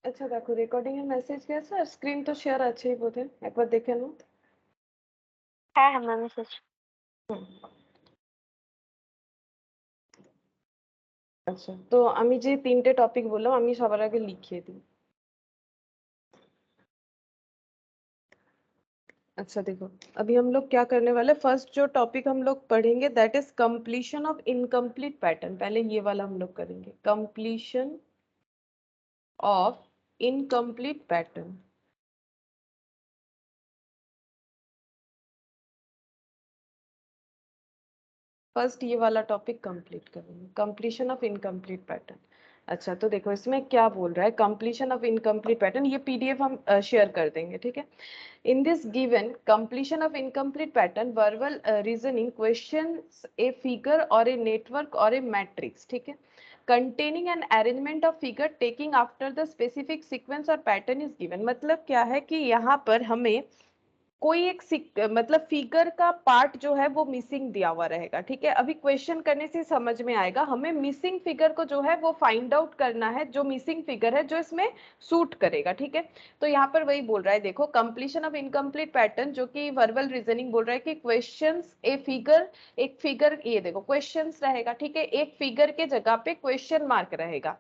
আচ্ছা দেখো রেকর্ডিং এর মেসেজ গেছে আর স্ক্রিন তো শেয়ার আছেই বোধহয়, একবার দেখে নাও। হ্যাঁ হ্যাঁ ম্যাম এসেছে। আচ্ছা তো আমি যে তিনটে टॉपिक বললাম আমি সবার আগে লিখিয়ে দিই। अच्छा देखो, अभी हम लोग क्या करने वाले, फर्स्ट जो टॉपिक हम लोग पढ़ेंगे that is completion of incomplete pattern. पहले ये वाला हम लोग करेंगे, completion of incomplete pattern. First ये वाला टॉपिक कंप्लीट करेंगे, कंप्लीशन ऑफ इनकम्प्लीट पैटर्न। अच्छा तो देखो इसमें क्या बोल रहा है, कंप्लीशन ऑफ इनकम्प्लीट पैटर्न, ये पीडीएफ हम शेयर कर देंगे, ठीक है। In this given completion of incomplete pattern, verbal reasoning questions a figure or a network or a matrix, ठीक है, containing an arrangement of figure taking after the specific sequence or pattern is given। मतलब क्या है कि यहाँ पर हमें कोई एक मतलब फिगर का पार्ट जो है वो मिसिंग दिया हुआ रहेगा, ठीक है। अभी क्वेश्चन करने से समझ में आएगा, हमें मिसिंग फिगर को जो है वो फाइंड आउट करना है, जो मिसिंग फिगर है जो इसमें सूट करेगा, ठीक है। तो यहाँ पर वही बोल रहा है, देखो कंप्लीशन ऑफ इनकम्प्लीट पैटर्न, जो कि वर्बल रीजनिंग बोल रहा है कि क्वेश्चंस ए फिगर, एक फिगर, ये देखो क्वेश्चंस रहेगा, ठीक है, एक फिगर के जगह पे क्वेश्चन मार्क रहेगा,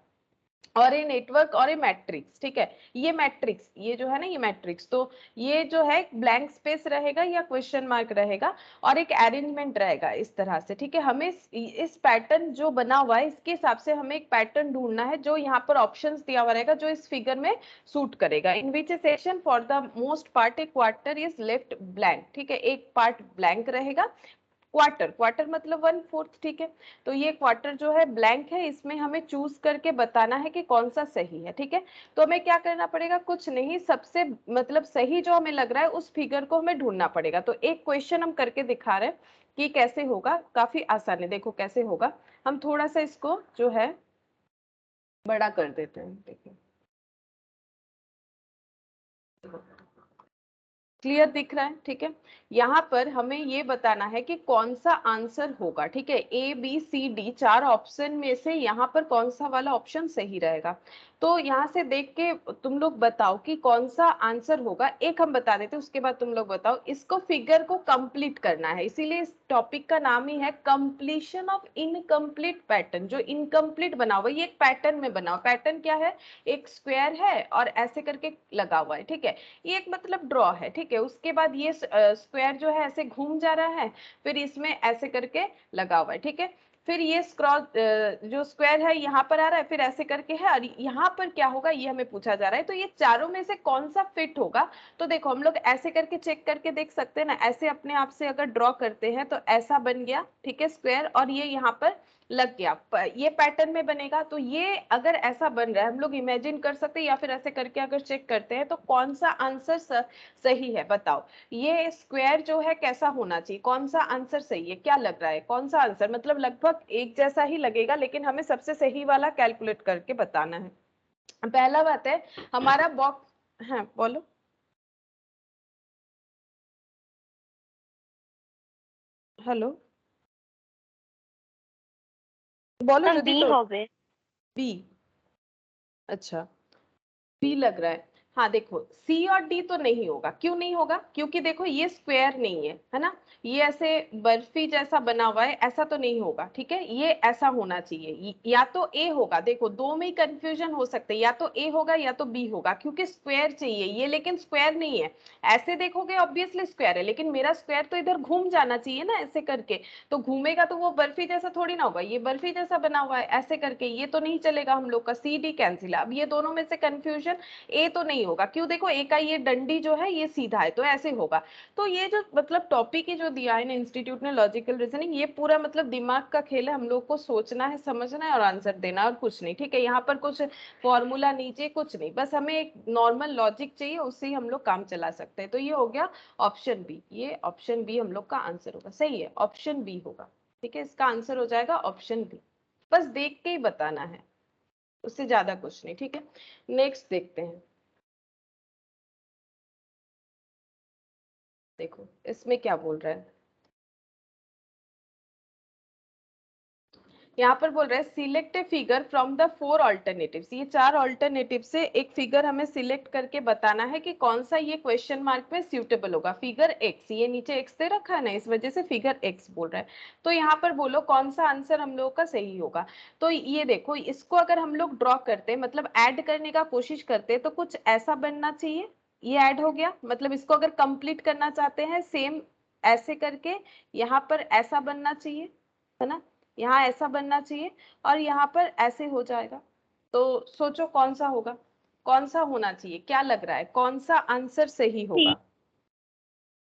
और ये नेटवर्क और ये मैट्रिक्स, ठीक है। ये मैट्रिक्स, ये जो है ना ये मैट्रिक्स, तो ये जो है ब्लैंक स्पेस रहेगा या क्वेश्चन मार्क रहेगा, और एक अरेंजमेंट रहेगा इस तरह से, ठीक है। हमें इस पैटर्न जो बना हुआ है इसके हिसाब से हमें एक पैटर्न ढूंढना है जो यहाँ पर ऑप्शंस दिया हुआ रहेगा, जो इस फिगर में सूट करेगा। In which section for the most part a quarter is left blank, ठीक है, एक पार्ट ब्लैंक रहेगा। क्वार्टर, क्वार्टर मतलब 1/4, ठीक है। तो ये क्वार्टर जो है ब्लैंक है, इसमें हमें चूज करके बताना है कि कौन सा सही है, ठीक है। तो हमें क्या करना पड़ेगा, कुछ नहीं, सबसे मतलब सही जो हमें लग रहा है उस फिगर को हमें ढूंढना पड़ेगा। तो एक क्वेश्चन हम करके दिखा रहे हैं कि कैसे होगा, काफी आसान है, देखो कैसे होगा। हम थोड़ा सा इसको जो है बड़ा कर देते हैं, देखिए क्लियर दिख रहा है, ठीक है। यहाँ पर हमें ये बताना है कि कौन सा आंसर होगा, ठीक है। ए बी सी डी चार ऑप्शन में से यहाँ पर कौन सा वाला ऑप्शन सही रहेगा। तो यहाँ से देख के तुम लोग बताओ कि कौन सा आंसर होगा। एक हम बता देते हैं, उसके बाद तुम लोग बताओ। इसको फिगर को कंप्लीट करना है, इसीलिए इस टॉपिक का नाम ही है कंप्लीशन ऑफ इनकम्प्लीट पैटर्न। जो इनकम्प्लीट बना हुआ है ये एक पैटर्न में बना हुआ, पैटर्न क्या है, एक स्क्वायर है और ऐसे करके लगा हुआ है, ठीक है। ये एक मतलब ड्रॉ है, ठीक है। उसके बाद ये स्क्वायर जो है ऐसे घूम जा रहा है, फिर इसमें ऐसे करके लगा हुआ है, ठीक है। फिर ये स्क्रॉल जो स्क्वायर है यहाँ पर आ रहा है, फिर ऐसे करके है, और यहाँ पर क्या होगा ये हमें पूछा जा रहा है। तो ये चारों में से कौन सा फिट होगा। तो देखो हम लोग ऐसे करके चेक करके देख सकते हैं ना, ऐसे अपने आप से अगर ड्रॉ करते हैं तो ऐसा बन गया, ठीक है, स्क्वायर, और ये यहाँ पर लग गया, ये पैटर्न में बनेगा। तो ये अगर ऐसा बन रहा है, हम लोग इमेजिन कर सकते हैं, या फिर ऐसे करके अगर चेक करते हैं तो कौन सा आंसर सही है, बताओ। ये स्क्वायर जो है कैसा होना चाहिए, कौन सा आंसर सही है, क्या लग रहा है, कौन सा आंसर, मतलब लगभग एक जैसा ही लगेगा, लेकिन हमें सबसे सही वाला कैलकुलेट करके बताना है। पहला बात है हमारा बॉक्स, हाँ बोलो, हेलो, बोलो ম্যাম যদি বি तो। হবে। बी, अच्छा बी लग रहा है। हाँ देखो सी और डी तो नहीं होगा, क्यों नहीं होगा, क्योंकि देखो ये स्क्वायर नहीं है ना, ये ऐसे बर्फी जैसा बना हुआ है, ऐसा तो नहीं होगा, ठीक है। ये ऐसा होना चाहिए, या तो ए होगा, देखो दो में ही कंफ्यूजन हो सकते हैं, या तो ए होगा या तो बी होगा, क्योंकि स्क्वायर चाहिए ये, लेकिन स्क्वायर नहीं है। ऐसे देखोगे ऑब्वियसली स्क्वायर है, लेकिन मेरा स्क्वायर तो इधर घूम जाना चाहिए ना ऐसे करके, तो घूमेगा तो वो बर्फी जैसा थोड़ी ना होगा, ये बर्फी जैसा बना हुआ है ऐसे करके, ये तो नहीं चलेगा हम लोग का, सी डी कैंसिल। अब ये दोनों में से कंफ्यूजन, ए तो नहीं होगा, क्यों, देखो ए का ये डंडी जो है ये सीधा है, तो ऐसे होगा। तो ये जो मतलब टॉपिक ही जो दिया है ना इंस्टीट्यूट ने, लॉजिकल रीजनिंग, ये पूरा मतलब दिमाग का खेल है, हम लोग को सोचना है, समझना है और आंसर देना और कुछ नहीं, ठीक है। यहाँ पर कुछ फॉर्मूला नीचे कुछ नहीं, बस हमें एक नॉर्मल लॉजिक चाहिए, उससे ही हम लोग काम चला सकते हैं। तो ये हो गया ऑप्शन बी, ये ऑप्शन बी हम लोग का आंसर होगा, सही है, ऑप्शन बी होगा, ठीक है। इसका आंसर हो जाएगा ऑप्शन बी, बस देख के ही बताना है, उससे ज्यादा कुछ नहीं, ठीक है। नेक्स्ट देखते हैं, देखो इसमें क्या बोल रहा है। यहाँ पर बोल रहा है select a figure from the 4 alternatives, ये 4 ऑल्टरनेटिव से एक फिगर हमें सिलेक्ट करके बताना है कि कौन सा ये क्वेश्चन मार्क में सूटेबल होगा। फिगर एक्स, ये नीचे एक्स दे रखा है ना, इस वजह से फिगर एक्स बोल रहा है। तो यहाँ पर बोलो कौन सा आंसर हम लोगों का सही होगा। तो ये देखो, इसको अगर हम लोग ड्रॉ करते हैं, मतलब ऐड करने का कोशिश करते हैं, तो कुछ ऐसा बनना चाहिए। ये ऐड हो गया, मतलब इसको अगर कंप्लीट करना चाहते हैं सेम ऐसे करके, यहाँ पर ऐसा बनना चाहिए, है ना, यहाँ ऐसा बनना चाहिए, और यहाँ पर ऐसे हो जाएगा। तो सोचो कौन सा होगा, कौन सा होना चाहिए, क्या लग रहा है कौन सा आंसर सही होगा।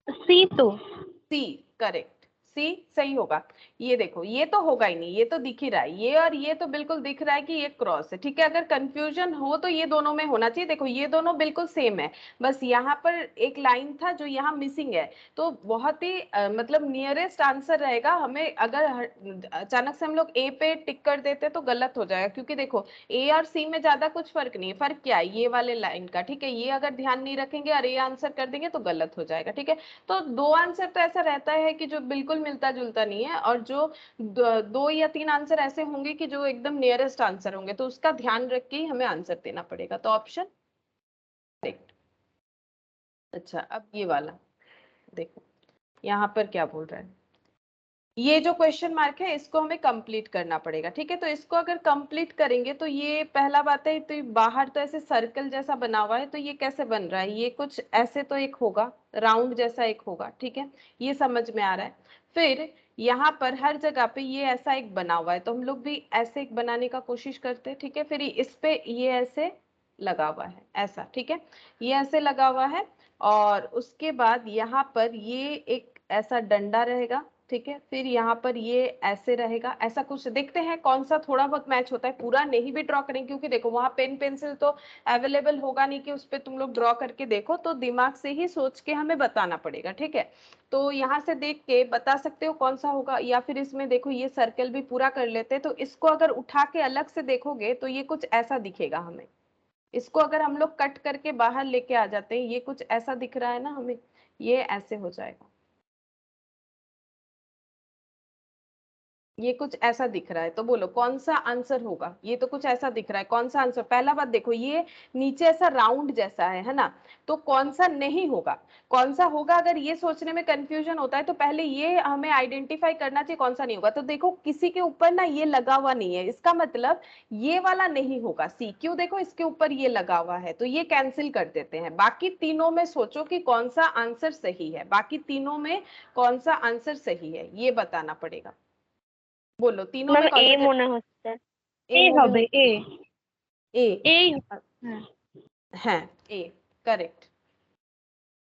सी तो सी करेक्ट, सी सही होगा। ये देखो, ये तो होगा ही नहीं, ये तो दिख ही रहा है, ये और ये तो बिल्कुल दिख रहा है कि ये क्रॉस है, ठीक है। अगर कंफ्यूजन हो तो ये दोनों में होना चाहिए। देखो ये दोनों बिल्कुल सेम है, बस यहाँ पर एक लाइन था जो यहाँ मिसिंग है। तो बहुत ही मतलब नियरेस्ट आंसर रहेगा हमें, अगर अचानक से हम लोग ए पे टिक कर देते तो गलत हो जाएगा, क्योंकि देखो ए और सी में ज्यादा कुछ फर्क नहीं है। फर्क क्या है, ये वाले लाइन का, ठीक है। ये अगर ध्यान नहीं रखेंगे और ये आंसर कर देंगे तो गलत हो जाएगा, ठीक है। तो दो आंसर तो ऐसा रहता है कि जो बिल्कुल मिलता जुलता नहीं है, और जो दो या तीन आंसर ऐसे होंगे कि जो एकदम नियरेस्ट आंसर होंगे, तो उसका ध्यान रख के ही हमें आंसर देना पड़ेगा। तो ऑप्शन करेक्ट। अच्छा, अब ये वाला देखो, यहाँ पर क्या बोल रहा है, ये जो क्वेश्चन मार्क है इसको हमें कंप्लीट करना पड़ेगा, ठीक है। तो इसको अगर कंप्लीट करेंगे तो ये पहला बात है, तो बाहर तो ऐसे सर्कल जैसा बना हुआ है, तो ये कैसे बन रहा है, ये कुछ ऐसे तो एक होगा, राउंड जैसा एक होगा, ठीक है, ये समझ में आ रहा है। फिर यहाँ पर हर जगह पे ये ऐसा एक बना हुआ है, तो हम लोग भी ऐसे एक बनाने का कोशिश करते हैं, ठीक है। फिर इस पे ये ऐसे लगा हुआ है, ऐसा, ठीक है, ये ऐसे लगा हुआ है। और उसके बाद यहाँ पर ये एक ऐसा डंडा रहेगा, ठीक है। फिर यहाँ पर ये ऐसे रहेगा, ऐसा कुछ देखते हैं कौन सा थोड़ा बहुत मैच होता है। पूरा नहीं भी ड्रॉ करेंगे, क्योंकि देखो वहां पेन पेंसिल तो अवेलेबल होगा नहीं कि उस पर तुम लोग ड्रॉ करके देखो, तो दिमाग से ही सोच के हमें बताना पड़ेगा, ठीक है। तो यहाँ से देख के बता सकते हो कौन सा होगा। या फिर इसमें देखो ये सर्कल भी पूरा कर लेते हैं, तो इसको अगर उठा के अलग से देखोगे तो ये कुछ ऐसा दिखेगा हमें। इसको अगर हम लोग कट करके बाहर लेके आ जाते हैं, ये कुछ ऐसा दिख रहा है ना हमें, ये ऐसे हो जाएगा, ये कुछ ऐसा दिख रहा है। तो बोलो कौन सा आंसर होगा। ये तो कुछ ऐसा दिख रहा है, कौन सा आंसर। पहला बात देखो, ये नीचे ऐसा राउंड जैसा है ना, तो कौन सा नहीं होगा, कौन सा होगा। अगर ये सोचने में कंफ्यूजन होता है तो पहले ये हमें आइडेंटिफाई करना चाहिए कौन सा नहीं होगा। तो देखो किसी के ऊपर ना ये लगा हुआ नहीं है, इसका मतलब ये वाला नहीं होगा सी। क्यों, देखो इसके ऊपर ये लगा हुआ है, तो ये कैंसिल कर देते हैं। बाकी तीनों में सोचो कि कौन सा आंसर सही है, बाकी तीनों में कौन सा आंसर सही है, ये बताना पड़ेगा। बोलो तीनों ম্যাম में कौन এ सा। মনে হচ্ছে ए এই মने হবে होता এ ए এই হ্যাঁ है, ए करेक्ट,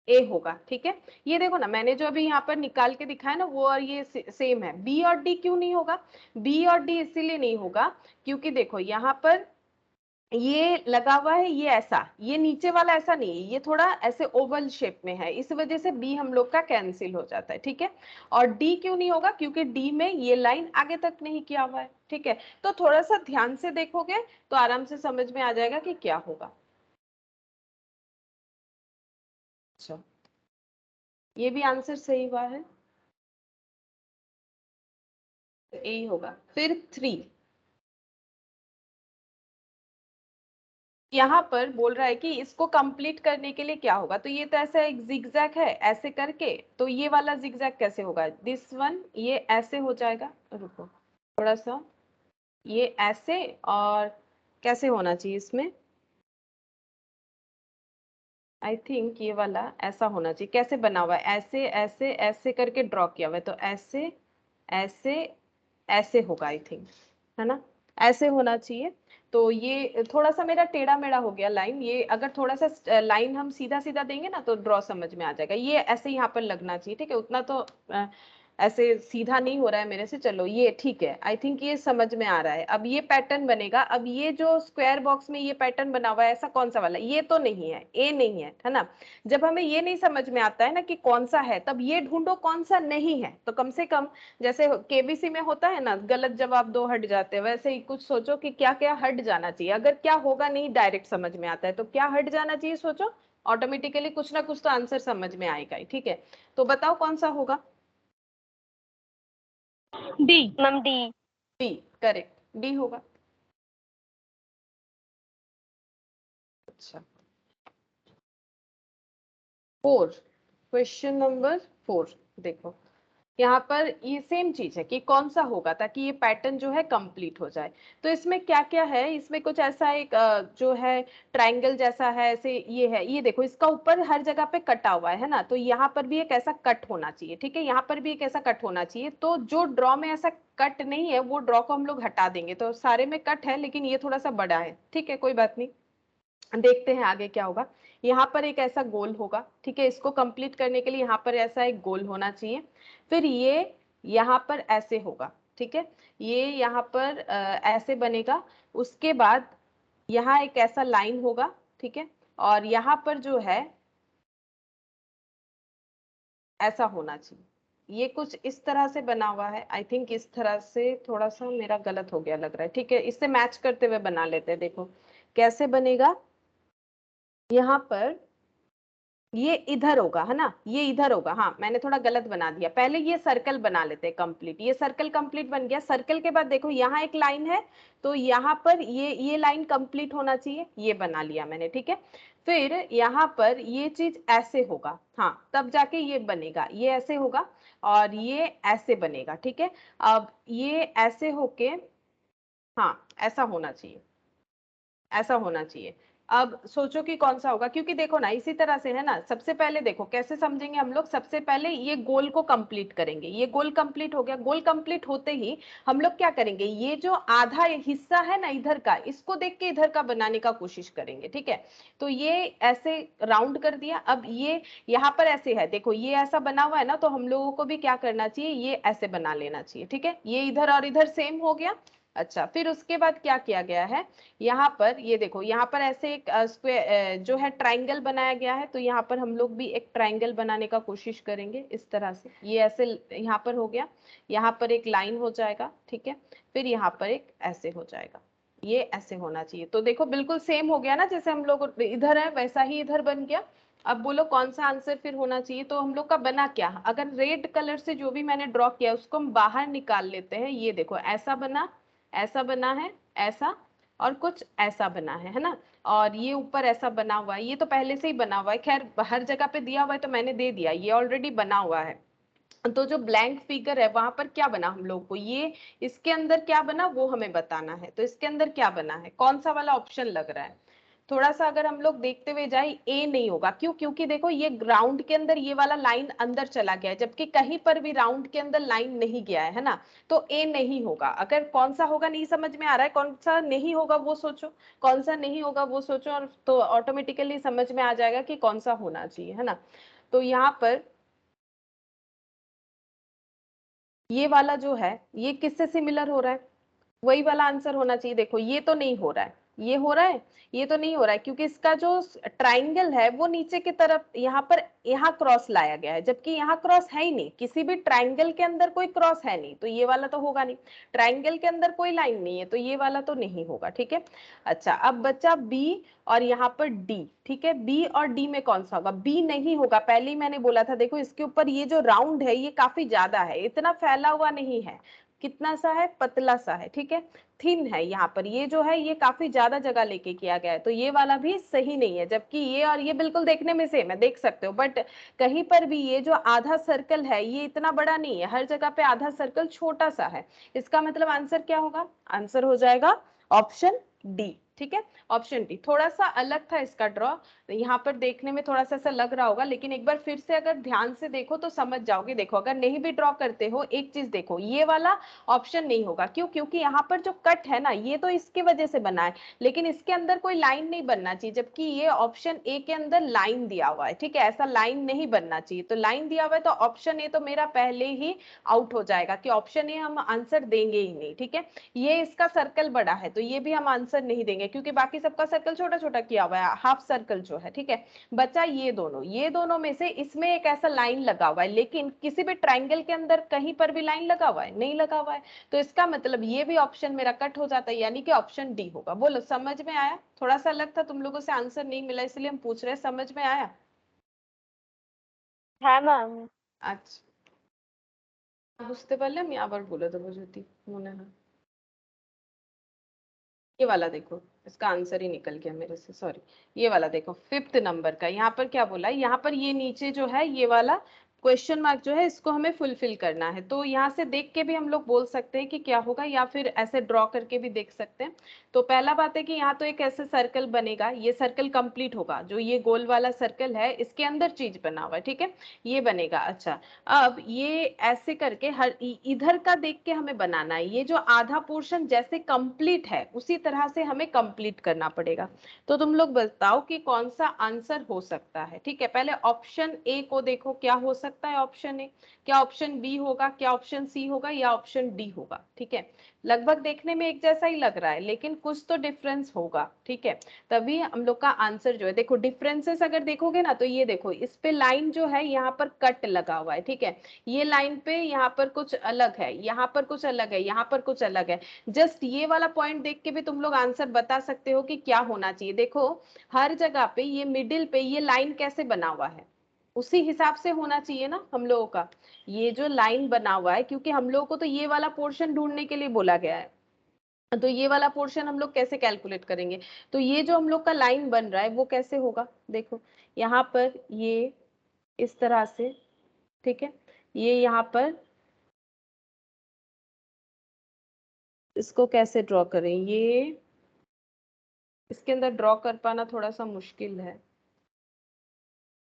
ए होगा, ठीक है। ये देखो ना, मैंने जो अभी यहाँ पर निकाल के दिखाया ना, वो और ये सेम है। बी और डी क्यों नहीं होगा, बी और डी इसीलिए नहीं होगा क्योंकि देखो यहाँ पर ये लगा हुआ है, ये ऐसा, ये नीचे वाला ऐसा नहीं है, ये थोड़ा ऐसे ओवल शेप में है, इस वजह से बी हम लोग का कैंसिल हो जाता है, ठीक है। और डी क्यों नहीं होगा, क्योंकि डी में ये लाइन आगे तक नहीं किया हुआ है, ठीक है। तो थोड़ा सा ध्यान से देखोगे तो आराम से समझ में आ जाएगा कि क्या होगा। अच्छा, ये भी आंसर सही हुआ है, यही होगा। फिर 3, यहाँ पर बोल रहा है कि इसको कंप्लीट करने के लिए क्या होगा। तो ये तो ऐसा एक जिगजैग है ऐसे करके, तो ये वाला जिगजैग कैसे होगा, दिस वन, ये ऐसे हो जाएगा। रुको थोड़ा सा, ये ऐसे, और कैसे होना चाहिए इसमें, आई थिंक ये वाला ऐसा होना चाहिए। कैसे बना हुआ है, ऐसे ऐसे ऐसे करके ड्रॉ किया हुआ है, तो ऐसे ऐसे ऐसे होगा आई थिंक, है ना, ऐसे होना चाहिए। तो ये थोड़ा सा मेरा टेढ़ा मेढ़ा हो गया लाइन, ये अगर थोड़ा सा लाइन हम सीधा सीधा देंगे ना तो ड्रॉ समझ में आ जाएगा। ये ऐसे यहाँ पर लगना चाहिए, ठीक है, उतना तो ऐसे सीधा नहीं हो रहा है मेरे से। चलो ये ठीक है, आई थिंक ये समझ में आ रहा है। अब ये पैटर्न बनेगा। अब ये जो स्क्वायर बॉक्स में ये पैटर्न बना हुआ है, ऐसा कौन सा वाला, ये तो नहीं है, ए नहीं है ना। जब हमें ये नहीं समझ में आता है ना कि कौन सा है, तब ये ढूंढो कौन सा नहीं है। तो कम से कम जैसे केबीसी में होता है ना, गलत जवाब 2 हट जाते हैं, वैसे ही कुछ सोचो कि क्या क्या हट जाना चाहिए। अगर क्या होगा नहीं डायरेक्ट समझ में आता है, तो क्या हट जाना चाहिए सोचो, ऑटोमेटिकली कुछ ना कुछ तो आंसर समझ में आएगा ही, ठीक है। तो बताओ कौन सा होगा। D ma'am D B correct, D होगा। अच्छा, 4, क्वेश्चन नंबर 4 देखो, यहाँ पर ये सेम चीज है कि कौन सा होगा ताकि ये पैटर्न जो है कंप्लीट हो जाए। तो इसमें क्या क्या है, इसमें कुछ ऐसा एक जो है ट्रायंगल जैसा है, ऐसे ये है, ये देखो इसका ऊपर हर जगह पे कटा हुआ है ना, तो यहाँ पर भी एक ऐसा कट होना चाहिए, ठीक है, यहाँ पर भी एक ऐसा कट होना चाहिए। तो जो ड्रॉ में ऐसा कट नहीं है वो ड्रॉ को हम लोग हटा देंगे, तो सारे में कट है लेकिन ये थोड़ा सा बड़ा है, ठीक है, कोई बात नहीं। देखते हैं आगे क्या होगा। यहाँ पर एक ऐसा गोल होगा, ठीक है, इसको कंप्लीट करने के लिए यहाँ पर ऐसा एक गोल होना चाहिए। फिर ये यहाँ पर ऐसे होगा, ठीक है, ये यहाँ पर ऐसे बनेगा। उसके बाद यहाँ एक ऐसा लाइन होगा, ठीक है, और यहाँ पर जो है ऐसा होना चाहिए। ये कुछ इस तरह से बना हुआ है, आई थिंक इस तरह से, थोड़ा सा मेरा गलत हो गया लग रहा है, ठीक है, इससे मैच करते हुए बना लेते हैं। देखो कैसे बनेगा, यहाँ पर ये इधर होगा, है ना, ये इधर होगा, हाँ मैंने थोड़ा गलत बना दिया, पहले ये सर्कल बना लेते हैं कंप्लीट। ये सर्कल कंप्लीट बन गया, सर्कल के बाद देखो यहाँ एक लाइन है, तो यहाँ पर ये लाइन कंप्लीट होना चाहिए, ये बना लिया मैंने, ठीक है। फिर यहाँ पर ये चीज ऐसे होगा, हाँ तब जाके ये बनेगा, ये ऐसे होगा और ये ऐसे बनेगा, ठीक है। अब ये ऐसे होके, हाँ ऐसा होना चाहिए, ऐसा होना चाहिए। अब सोचो कि कौन सा होगा, क्योंकि देखो ना इसी तरह से है ना, सबसे पहले देखो कैसे समझेंगे हम लोग, सबसे पहले ये गोल को कंप्लीट करेंगे। ये गोल कंप्लीट हो गया, गोल कंप्लीट होते ही हम लोग क्या करेंगे, ये जो आधा हिस्सा है ना इधर का, इसको देख के इधर का बनाने का कोशिश करेंगे, ठीक है। तो ये ऐसे राउंड कर दिया। अब ये यहाँ पर ऐसे है, देखो ये ऐसा बना हुआ है ना, तो हम लोगों को भी क्या करना चाहिए, ये ऐसे बना लेना चाहिए, ठीक है, ये इधर और इधर सेम हो गया। अच्छा, फिर उसके बाद क्या किया गया है, यहाँ पर ये देखो, यहाँ पर ऐसे एक स्क्वायर जो है ट्रायंगल बनाया गया है, तो यहाँ पर हम लोग भी एक ट्रायंगल बनाने का कोशिश करेंगे इस तरह से। ये ऐसे यहाँ पर हो गया, यहाँ पर एक लाइन हो जाएगा, ठीक है, फिर यहाँ पर एक ऐसे हो जाएगा, ये ऐसे होना चाहिए। तो देखो बिल्कुल सेम हो गया ना, जैसे हम लोग इधर है वैसा ही इधर बन गया। अब बोलो कौन सा आंसर फिर होना चाहिए, तो हम लोग का बना क्या, अगर रेड कलर से जो भी मैंने ड्रॉ किया उसको हम बाहर निकाल लेते हैं। ये देखो ऐसा बना, ऐसा बना है, ऐसा, और कुछ ऐसा बना है ना, और ये ऊपर ऐसा बना हुआ है, ये तो पहले से ही बना हुआ है, खैर हर जगह पे दिया हुआ है तो मैंने दे दिया, ये ऑलरेडी बना हुआ है। तो जो ब्लैंक फिगर है वहां पर क्या बना हम लोग को, ये इसके अंदर क्या बना वो हमें बताना है। तो इसके अंदर क्या बना है, कौन सा वाला ऑप्शन लग रहा है। थोड़ा सा अगर हम लोग देखते हुए जाए, ए नहीं होगा, क्यों, क्योंकि देखो ये राउंड के अंदर ये वाला लाइन अंदर चला गया है, जबकि कहीं पर भी राउंड के अंदर लाइन नहीं गया है ना, तो ए नहीं होगा। अगर कौन सा होगा नहीं समझ में आ रहा है, कौन सा नहीं होगा वो सोचो, कौन सा नहीं होगा वो सोचो, और तो ऑटोमेटिकली समझ में आ जाएगा कि कौन सा होना चाहिए, है ना। तो यहाँ पर ये वाला जो है ये किससे सिमिलर हो रहा है, वही वाला आंसर होना चाहिए। देखो ये तो नहीं हो रहा है, ये हो रहा है, ये तो नहीं हो रहा है, क्योंकि इसका जो ट्राइंगल है वो नीचे की तरफ यहाँ पर यहाँ क्रॉस लाया गया है, जबकि यहाँ क्रॉस है ही नहीं, किसी भी ट्राइंगल के अंदर कोई क्रॉस है नहीं, तो ये वाला तो होगा नहीं। ट्राइंगल के अंदर कोई लाइन नहीं है, तो ये वाला तो नहीं होगा, ठीक है। अच्छा, अब बचा बी और यहाँ पर डी, ठीक है, बी और डी में कौन सा होगा, बी नहीं होगा, पहले ही मैंने बोला था। देखो इसके ऊपर ये जो राउंड है ये काफी ज्यादा है, इतना फैला हुआ नहीं है, कितना सा है, पतला सा है, ठीक है, थिन है। यहाँ पर ये जो है ये काफी ज्यादा जगह लेके किया गया है, तो ये वाला भी सही नहीं है, जबकि ये और ये बिल्कुल देखने में सेम है, देख सकते हो, बट कहीं पर भी ये जो आधा सर्कल है ये इतना बड़ा नहीं है, हर जगह पे आधा सर्कल छोटा सा है। इसका मतलब आंसर क्या होगा, आंसर हो जाएगा ऑप्शन डी, ठीक है, ऑप्शन डी। थोड़ा सा अलग था इसका ड्रॉ, यहाँ पर देखने में थोड़ा सा ऐसा लग रहा होगा, लेकिन एक बार फिर से अगर ध्यान से देखो तो समझ जाओगे। देखो अगर नहीं भी ड्रॉ करते हो, एक चीज देखो, ये वाला ऑप्शन नहीं होगा, क्यों, क्योंकि यहाँ पर जो कट है ना ये तो इसके वजह से बना है, लेकिन इसके अंदर कोई लाइन नहीं बनना चाहिए, जबकि ये ऑप्शन ए के अंदर लाइन दिया हुआ है, ठीक है, ऐसा लाइन नहीं बनना चाहिए। तो लाइन दिया हुआ है तो ऑप्शन ए तो मेरा पहले ही आउट हो जाएगा, कि ऑप्शन ए हम आंसर देंगे ही नहीं, ठीक है। ये इसका सर्कल बड़ा है तो ये भी हम आंसर नहीं देंगे, क्योंकि बाकी सबका सर्कल छोटा छोटा किया हुआ है, हाफ सर्कल जो है, ठीक है। बचा ये दोनों में से इसमें एक ऐसा लाइन लगा हुआ है, लेकिन किसी भी ट्राइंगल के अंदर कहीं पर भी लाइन लगा हुआ है, नहीं लगा हुआ है, तो इसका मतलब ये भी ऑप्शन मेरा कट हो जाता है, यानी कि ऑप्शन डी होगा। बोलो समझ में आया, थोड़ा सा अलग था, तुम लोगों से आंसर नहीं मिला इसलिए हम पूछ रहे हैं, समझ में आया। হ্যাঁ ম্যাম। আচ্ছা, বুঝতে পারলাম, আবার বলে দেবো যদি মনে হয়। ये वाला देखो, इसका आंसर ही निकल गया मेरे से, सॉरी। ये वाला देखो 5th नंबर का, यहाँ पर क्या बोला है, यहाँ पर ये नीचे जो है ये वाला क्वेश्चन मार्क जो है इसको हमें फुलफिल करना है। तो यहाँ से देख के भी हम लोग बोल सकते हैं कि क्या होगा, या फिर ऐसे ड्रॉ करके भी देख सकते हैं। तो पहला बात है कि यहाँ तो एक ऐसे सर्कल बनेगा, ये सर्कल कंप्लीट होगा, जो ये गोल वाला सर्कल है इसके अंदर चीज बना हुआ है, ठीक है, ये बनेगा। अच्छा, अब ये ऐसे करके हर इधर का देख के हमें बनाना है, ये जो आधा पोर्शन जैसे कंप्लीट है उसी तरह से हमें कंप्लीट करना पड़ेगा। तो तुम लोग बताओ कि कौन सा आंसर हो सकता है। ठीक है, पहले ऑप्शन ए को देखो, क्या हो सकता है ऑप्शन ए, क्या ऑप्शन बी होगा, क्या ऑप्शन सी होगा, या ऑप्शन डी होगा। ठीक है, लगभग देखने में एक जैसा ही लग रहा है लेकिन कुछ तो डिफरेंस होगा। ठीक है, तभी हम लोग का आंसर जो है, देखो डिफरेंसेस अगर देखोगे ना तो ये देखो इस पे लाइन जो है यहाँ पर कट लगा हुआ है। ठीक है, ये लाइन पे यहाँ पर कुछ अलग है, यहाँ पर कुछ अलग है, यहाँ पर कुछ अलग है। जस्ट ये वाला पॉइंट देख के भी तुम लोग आंसर बता सकते हो कि क्या होना चाहिए। देखो हर जगह पे ये मिडिल पे ये लाइन कैसे बना हुआ है, उसी हिसाब से होना चाहिए ना हम लोगों का। ये जो लाइन बना हुआ है, क्योंकि हम लोगों को तो ये वाला पोर्शन ढूंढने के लिए बोला गया है, तो ये वाला पोर्शन हम लोग कैसे कैलकुलेट करेंगे। तो ये जो हम लोग का लाइन बन रहा है वो कैसे होगा, देखो यहाँ पर ये इस तरह से, ठीक है, ये यहाँ पर इसको कैसे ड्रॉ करें, ये इसके अंदर ड्रॉ कर पाना थोड़ा सा मुश्किल है,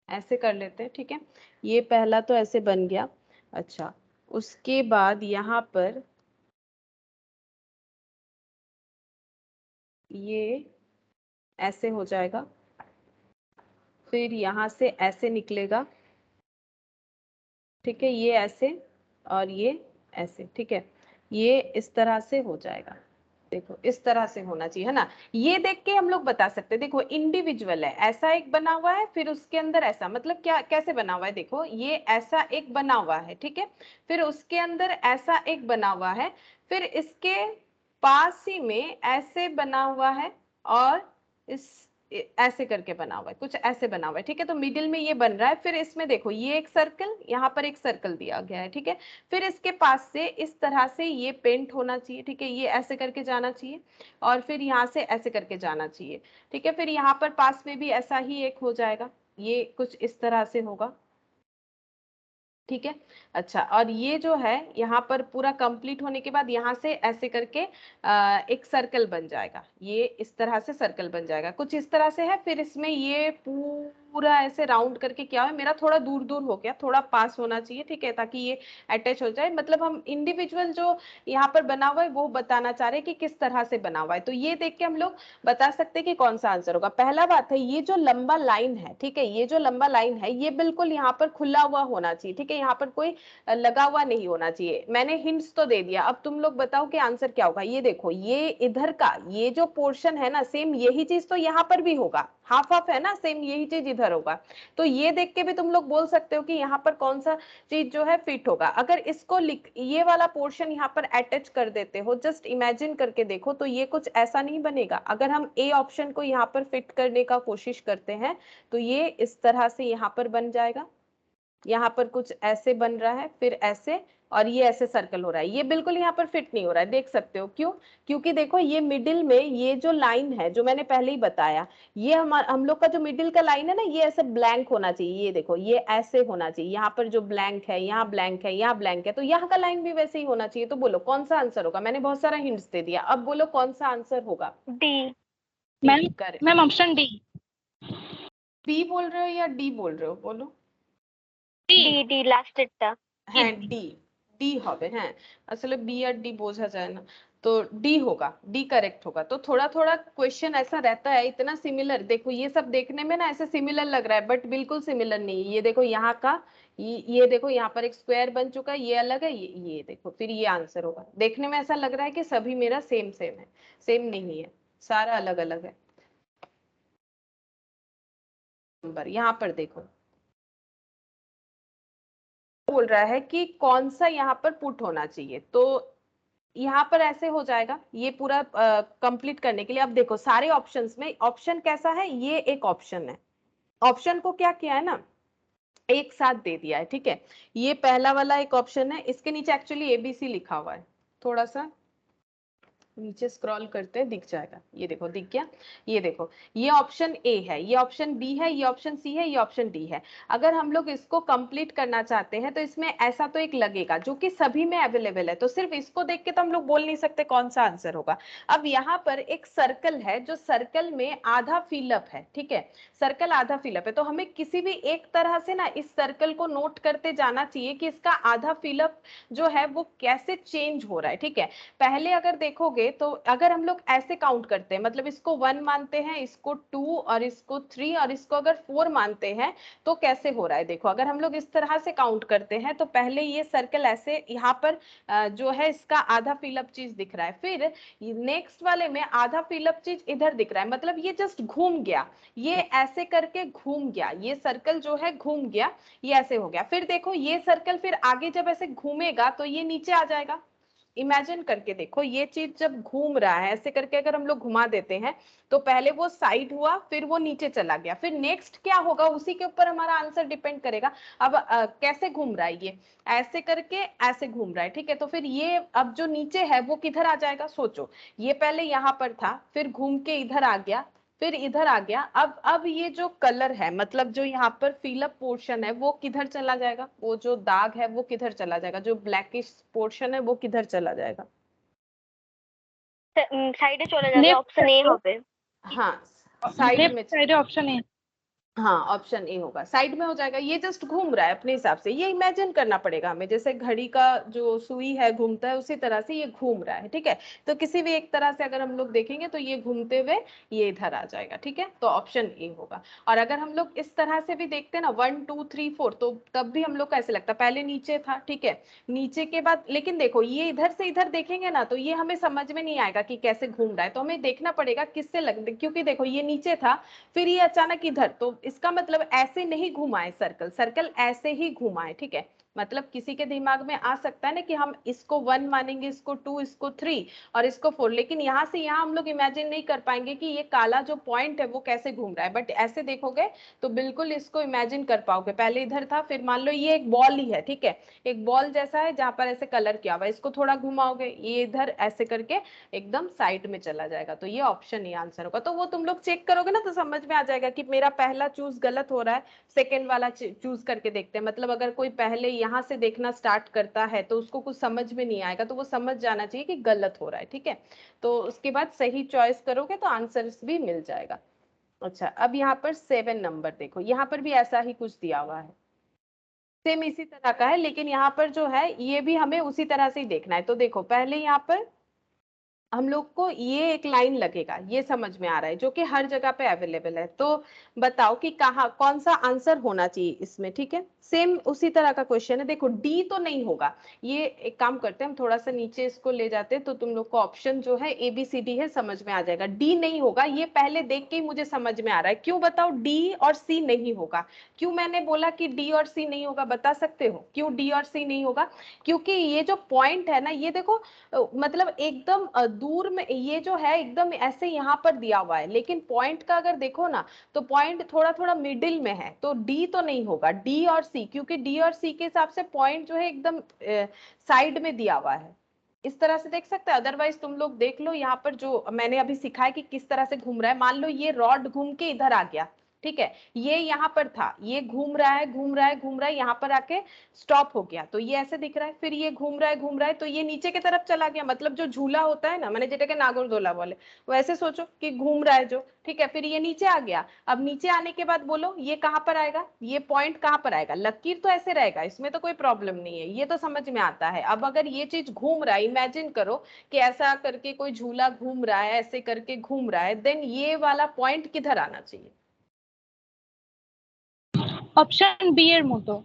ऐसे कर लेते हैं। ठीक है, ये पहला तो ऐसे बन गया। अच्छा, उसके बाद यहाँ पर ये ऐसे हो जाएगा, फिर यहाँ से ऐसे निकलेगा। ठीक है, ये ऐसे और ये ऐसे। ठीक है, ये इस तरह से हो जाएगा, देखो इस तरह से होना चाहिए, है ना। ये देख के हम लोग बता सकते हैं, देखो इंडिविजुअल है, ऐसा एक बना हुआ है, फिर उसके अंदर ऐसा, मतलब क्या कैसे बना हुआ है, देखो ये ऐसा एक बना हुआ है, ठीक है, फिर उसके अंदर ऐसा एक बना हुआ है, फिर इसके पास ही में ऐसे बना हुआ है, और इस ऐसे करके बना हुआ है, कुछ ऐसे बना हुआ है। ठीक है, तो मिडिल में ये बन रहा है, फिर इसमें देखो ये एक सर्कल, यहाँ पर एक सर्कल दिया गया है। ठीक है, फिर इसके पास से इस तरह से ये पेंट होना चाहिए। ठीक है, ये ऐसे करके जाना चाहिए, और फिर यहाँ से ऐसे करके जाना चाहिए। ठीक है, फिर यहाँ पर पास में भी ऐसा ही एक हो जाएगा, ये कुछ इस तरह से होगा। ठीक है, अच्छा, और ये जो है यहाँ पर पूरा कंप्लीट होने के बाद यहाँ से ऐसे करके एक सर्कल बन जाएगा, ये इस तरह से सर्कल बन जाएगा, कुछ इस तरह से है। फिर इसमें ये पूरा ऐसे राउंड करके क्या है, मेरा थोड़ा दूर दूर हो गया, थोड़ा पास होना चाहिए। ठीक है, ताकि ये अटैच हो जाए, मतलब हम इंडिविजुअल जो यहाँ पर बना हुआ है वो बताना चाह रहे हैं कि किस तरह से बना हुआ है। तो ये देख के हम लोग बता सकते हैं कि कौन सा आंसर होगा। पहला बात है, ये जो लंबा लाइन है, ठीक है, ये जो लंबा लाइन है ये बिल्कुल यहाँ पर खुला हुआ होना चाहिए। ठीक है, यहाँ पर कोई लगा हुआ नहीं होना चाहिए। मैंने हिंट्स तो दे दिया, अब तुम लोग बताओ कि आंसर क्या होगा। ये देखो ये इधर का ये जो पोर्शन है ना, सेम यही चीज तो यहाँ पर भी होगा, हाफ हाफ है ना, सेम यही चीज इधर होगा। तो ये देख के भी तुम लोग बोल सकते हो कि यहाँ पर कौन सा चीज जो है फिट होगा। अगर इसको लिख ये वाला पोर्शन यहाँ पर अटैच कर देते हो, जस्ट इमेजिन करके देखो, तो ये कुछ ऐसा नहीं बनेगा। अगर हम ए ऑप्शन को यहाँ पर फिट करने का कोशिश करते हैं तो ये इस तरह से यहाँ पर बन जाएगा, यहाँ पर कुछ ऐसे बन रहा है, फिर ऐसे, और ये ऐसे सर्कल हो रहा है। ये बिल्कुल यहाँ पर फिट नहीं हो रहा है, देख सकते हो क्यों, क्योंकि देखो ये मिडिल में ये जो लाइन है जो मैंने पहले ही बताया, ये हम लोग का जो मिडिल का लाइन है ना, ये ऐसे ब्लैंक होना चाहिए। ये देखो ये ऐसे होना चाहिए, यहाँ पर जो ब्लैंक है, यहाँ ब्लैंक है, यहाँ ब्लैंक है, तो यहाँ का लाइन भी वैसे ही होना चाहिए। तो बोलो कौन सा आंसर होगा, मैंने बहुत सारा हिंट्स दे दिया, अब बोलो कौन सा आंसर होगा। डी। डी मैम करे, मैम ऑप्शन डी। बी बोल रहे हो या डी बोल रहे हो, बोलो। ডি ডি লাস্টেরটা। হ্যাঁ ডি, ডি হবে, হ্যাঁ আসলে বি আর ডি বোঝা যায় না, तो डी होगा, डी करेक्ट होगा। तो थोड़ा थोड़ा क्वेश्चन ऐसा रहता है, इतना सिमिलर, देखो ये सब देखने में ना ऐसे सिमिलर लग रहा है बट बिल्कुल सिमिलर नहीं है। ये देखो यहाँ का ये देखो यहाँ पर एक स्क्वायर बन चुका है, ये अलग है, ये देखो, फिर ये आंसर होगा। देखने में ऐसा लग रहा है कि सभी मेरा सेम सेम है, सेम नहीं है, सारा अलग अलग है। नंबर यहाँ पर देखो बोल रहा है कि कौन सा यहाँ पर पुट होना चाहिए, तो यहाँ पर ऐसे हो जाएगा ये पूरा कंप्लीट करने के लिए। अब देखो सारे ऑप्शंस में ऑप्शन कैसा है, ये एक ऑप्शन है, ऑप्शन को क्या किया है ना, एक साथ दे दिया है। ठीक है, ये पहला वाला एक ऑप्शन है, इसके नीचे एक्चुअली एबीसी लिखा हुआ है, थोड़ा सा नीचे स्क्रॉल करते हैं, दिख जाएगा, ये देखो दिख गया। ये देखो, ये ऑप्शन ए है, ये ऑप्शन बी है, ये ऑप्शन सी है, ये ऑप्शन डी है। अगर हम लोग इसको कंप्लीट करना चाहते हैं तो इसमें ऐसा तो एक लगेगा जो कि सभी में अवेलेबल है, तो सिर्फ इसको देख के तो हम लोग बोल नहीं सकते कौन सा आंसर होगा। अब यहाँ पर एक सर्कल है, जो सर्कल में आधा फिलअप है, ठीक है, सर्कल आधा फिलअप है, तो हमें किसी भी एक तरह से ना इस सर्कल को नोट करते जाना चाहिए कि इसका आधा फिलअप जो है वो कैसे चेंज हो रहा है, ठीक है। पहले अगर देखोगे तो अगर हम लोग ऐसे काउंट करते हैं, मतलब इसको 1 मानते हैं, इसको 2 और इसको 3 और इसको अगर 4 मानते हैं, तो कैसे हो रहा है देखो। अगर हम लोग इस तरह से काउंट करते हैं तो पहले ये सर्कल ऐसे यहाँ पर जो है इसका आधा फिलअप चीज दिख रहा है, फिर नेक्स्ट वाले में आधा फिलअप चीज इधर दिख रहा है, मतलब ये जस्ट घूम गया, ये ऐसे करके घूम गया, ये सर्कल जो है घूम गया, ये ऐसे हो गया। फिर देखो ये सर्कल फिर आगे जब ऐसे घूमेगा तो ये नीचे आ जाएगा। इमेजिन करके देखो, ये चीज जब घूम रहा है ऐसे करके अगर हम लोग घुमा देते हैं तो पहले वो साइड हुआ, फिर वो नीचे चला गया, फिर नेक्स्ट क्या होगा उसी के ऊपर हमारा आंसर डिपेंड करेगा। अब कैसे घूम रहा है, ये ऐसे करके ऐसे घूम रहा है, ठीक है, तो फिर ये अब जो नीचे है वो किधर आ जाएगा, सोचो। ये पहले यहाँ पर था, फिर घूम के इधर आ गया, फिर इधर आ गया। अब ये जो कलर है, मतलब जो यहाँ पर फिलअप पोर्शन है वो किधर चला जाएगा, वो जो दाग है वो किधर चला जाएगा, जो ब्लैकिश पोर्शन है वो किधर चला जाएगा। साइड चले जाते, लेफ्ट ऑप्शन ए হবে। हाँ, साइड में। Left side option A. हाँ, ऑप्शन ए होगा, साइड में हो जाएगा, ये जस्ट घूम रहा है अपने हिसाब से, ये इमेजिन करना पड़ेगा हमें, जैसे घड़ी का जो सुई है घूमता है उसी तरह से ये घूम रहा है, ठीक है। तो किसी भी एक तरह से अगर हम लोग देखेंगे तो ये घूमते हुए ये इधर आ जाएगा, ठीक है, तो ऑप्शन ए होगा। और अगर हम लोग इस तरह से भी देखते हैं ना 1 2 3 4, तो तब भी हम लोग को ऐसे लगता है पहले नीचे था, ठीक है, नीचे के बाद, लेकिन देखो ये इधर से इधर देखेंगे ना तो ये हमें समझ में नहीं आएगा कि कैसे घूम रहा है, तो हमें देखना पड़ेगा किससे लग, क्योंकि देखो ये नीचे था, फिर ये अचानक इधर, तो इसका मतलब ऐसे नहीं घुमाए सर्कल, सर्कल ऐसे ही घुमाए, ठीक है। मतलब किसी के दिमाग में आ सकता है ना कि हम इसको 1 मानेंगे, इसको 2, इसको 3 और इसको 4, लेकिन यहाँ से यहाँ हम लोग इमेजिन नहीं कर पाएंगे कि ये काला जो पॉइंट है वो कैसे घूम रहा है, बट ऐसे देखोगे तो बिल्कुल इसको इमेजिन कर पाओगे। पहले इधर था, फिर मान लो ये एक बॉल ही है, ठीक है, एक बॉल जैसा है जहां पर ऐसे कलर किया हुआ है, इसको थोड़ा घुमाओगे ये इधर ऐसे करके एकदम साइड में चला जाएगा, तो ये ऑप्शन ही आंसर होगा। तो वो तुम लोग चेक करोगे ना तो समझ में आ जाएगा कि मेरा पहला चूज गलत हो रहा है, सेकेंड वाला चूज करके देखते हैं। मतलब अगर कोई पहले यहाँ से देखना स्टार्ट करता है तो उसको कुछ समझ में नहीं आएगा, तो वो समझ जाना चाहिए कि गलत हो रहा है, ठीक है। तो उसके बाद सही चॉइस करोगे तो आंसर भी मिल जाएगा। अच्छा, अब यहाँ पर 7 नंबर देखो, यहाँ पर भी ऐसा ही कुछ दिया हुआ है, सेम इसी तरह का है, लेकिन यहाँ पर जो है ये भी हमें उसी तरह से ही देखना है। तो देखो पहले यहाँ पर हम लोग को ये एक लाइन लगेगा, ये समझ में आ रहा है, जो कि हर जगह पे अवेलेबल है, तो बताओ कि कहाँ कौन सा आंसर होना चाहिए इसमें, ठीक है। सेम उसी तरह का क्वेश्चन है, देखो डी तो नहीं होगा, ये एक काम करते हैं हम थोड़ा सा नीचे इसको ले जाते हैं तो तुम लोग को ऑप्शन जो है ए बी सी डी है समझ में आ जाएगा। डी नहीं होगा, ये पहले देख के ही मुझे समझ में आ रहा है, क्यों बताओ डी और सी नहीं होगा। क्यों मैंने बोला कि डी और सी नहीं होगा, बता सकते हो क्यों डी और सी नहीं होगा? क्योंकि ये जो पॉइंट है ना, ये देखो मतलब एकदम दूर में ये जो है एकदम ऐसे यहाँ पर दिया हुआ है, लेकिन पॉइंट का अगर देखो ना तो पॉइंट थोड़ा थोड़ा मिडिल में है, तो डी तो नहीं होगा, डी और सी, क्योंकि डी और सी के हिसाब से पॉइंट जो है एकदम साइड में दिया हुआ है, इस तरह से देख सकते हैं। अदरवाइज तुम लोग देख लो यहाँ पर जो मैंने अभी सिखाया कि किस तरह से घूम रहा है, मान लो ये रॉड घूम के इधर आ गया, ठीक है, ये यहाँ पर था, ये घूम रहा है घूम रहा है घूम रहा है, यहाँ पर आके स्टॉप हो गया, तो ये ऐसे दिख रहा है, फिर ये घूम रहा है घूम रहा है, तो ये नीचे की तरफ चला गया, मतलब जो झूला होता है ना, मैंने जेटा के नागरदोला बोले, वैसे सोचो कि घूम रहा है जो, ठीक है, फिर ये नीचे आ गया। अब नीचे आने के बाद बोलो ये कहाँ पर आएगा, ये पॉइंट कहाँ पर आएगा, लकीर तो ऐसे रहेगा, इसमें तो कोई प्रॉब्लम नहीं है, ये तो समझ में आता है। अब अगर ये चीज घूम रहा है, इमेजिन करो कि ऐसा करके कोई झूला घूम रहा है, ऐसे करके घूम रहा है, देन ये वाला पॉइंट किधर आना चाहिए? ऑप्शन बी এর মতো।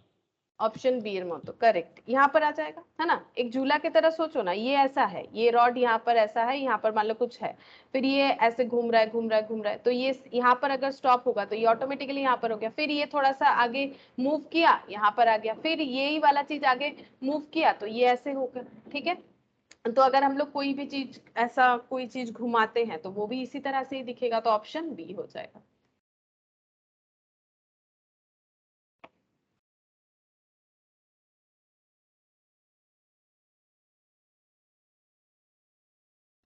ऑप्शन बी एর মতো करेक्ट, यहाँ पर आ जाएगा, है ना। एक झूला की तरह सोचो ना, ये ऐसा है, ये रॉड यहाँ पर ऐसा है, यहाँ पर मान लो कुछ है, फिर ये ऐसे घूम रहा है घूम रहा है घूम रहा है, तो ये यहाँ पर अगर स्टॉप होगा तो ये ऑटोमेटिकली यहाँ पर हो गया, फिर ये थोड़ा सा आगे मूव किया, यहाँ पर आ गया, फिर यही वाला चीज आगे मूव किया तो ये ऐसे हो गया, ठीक है। तो अगर हम लोग कोई भी चीज ऐसा कोई चीज घुमाते हैं तो वो भी इसी तरह से ही दिखेगा, तो ऑप्शन बी हो जाएगा।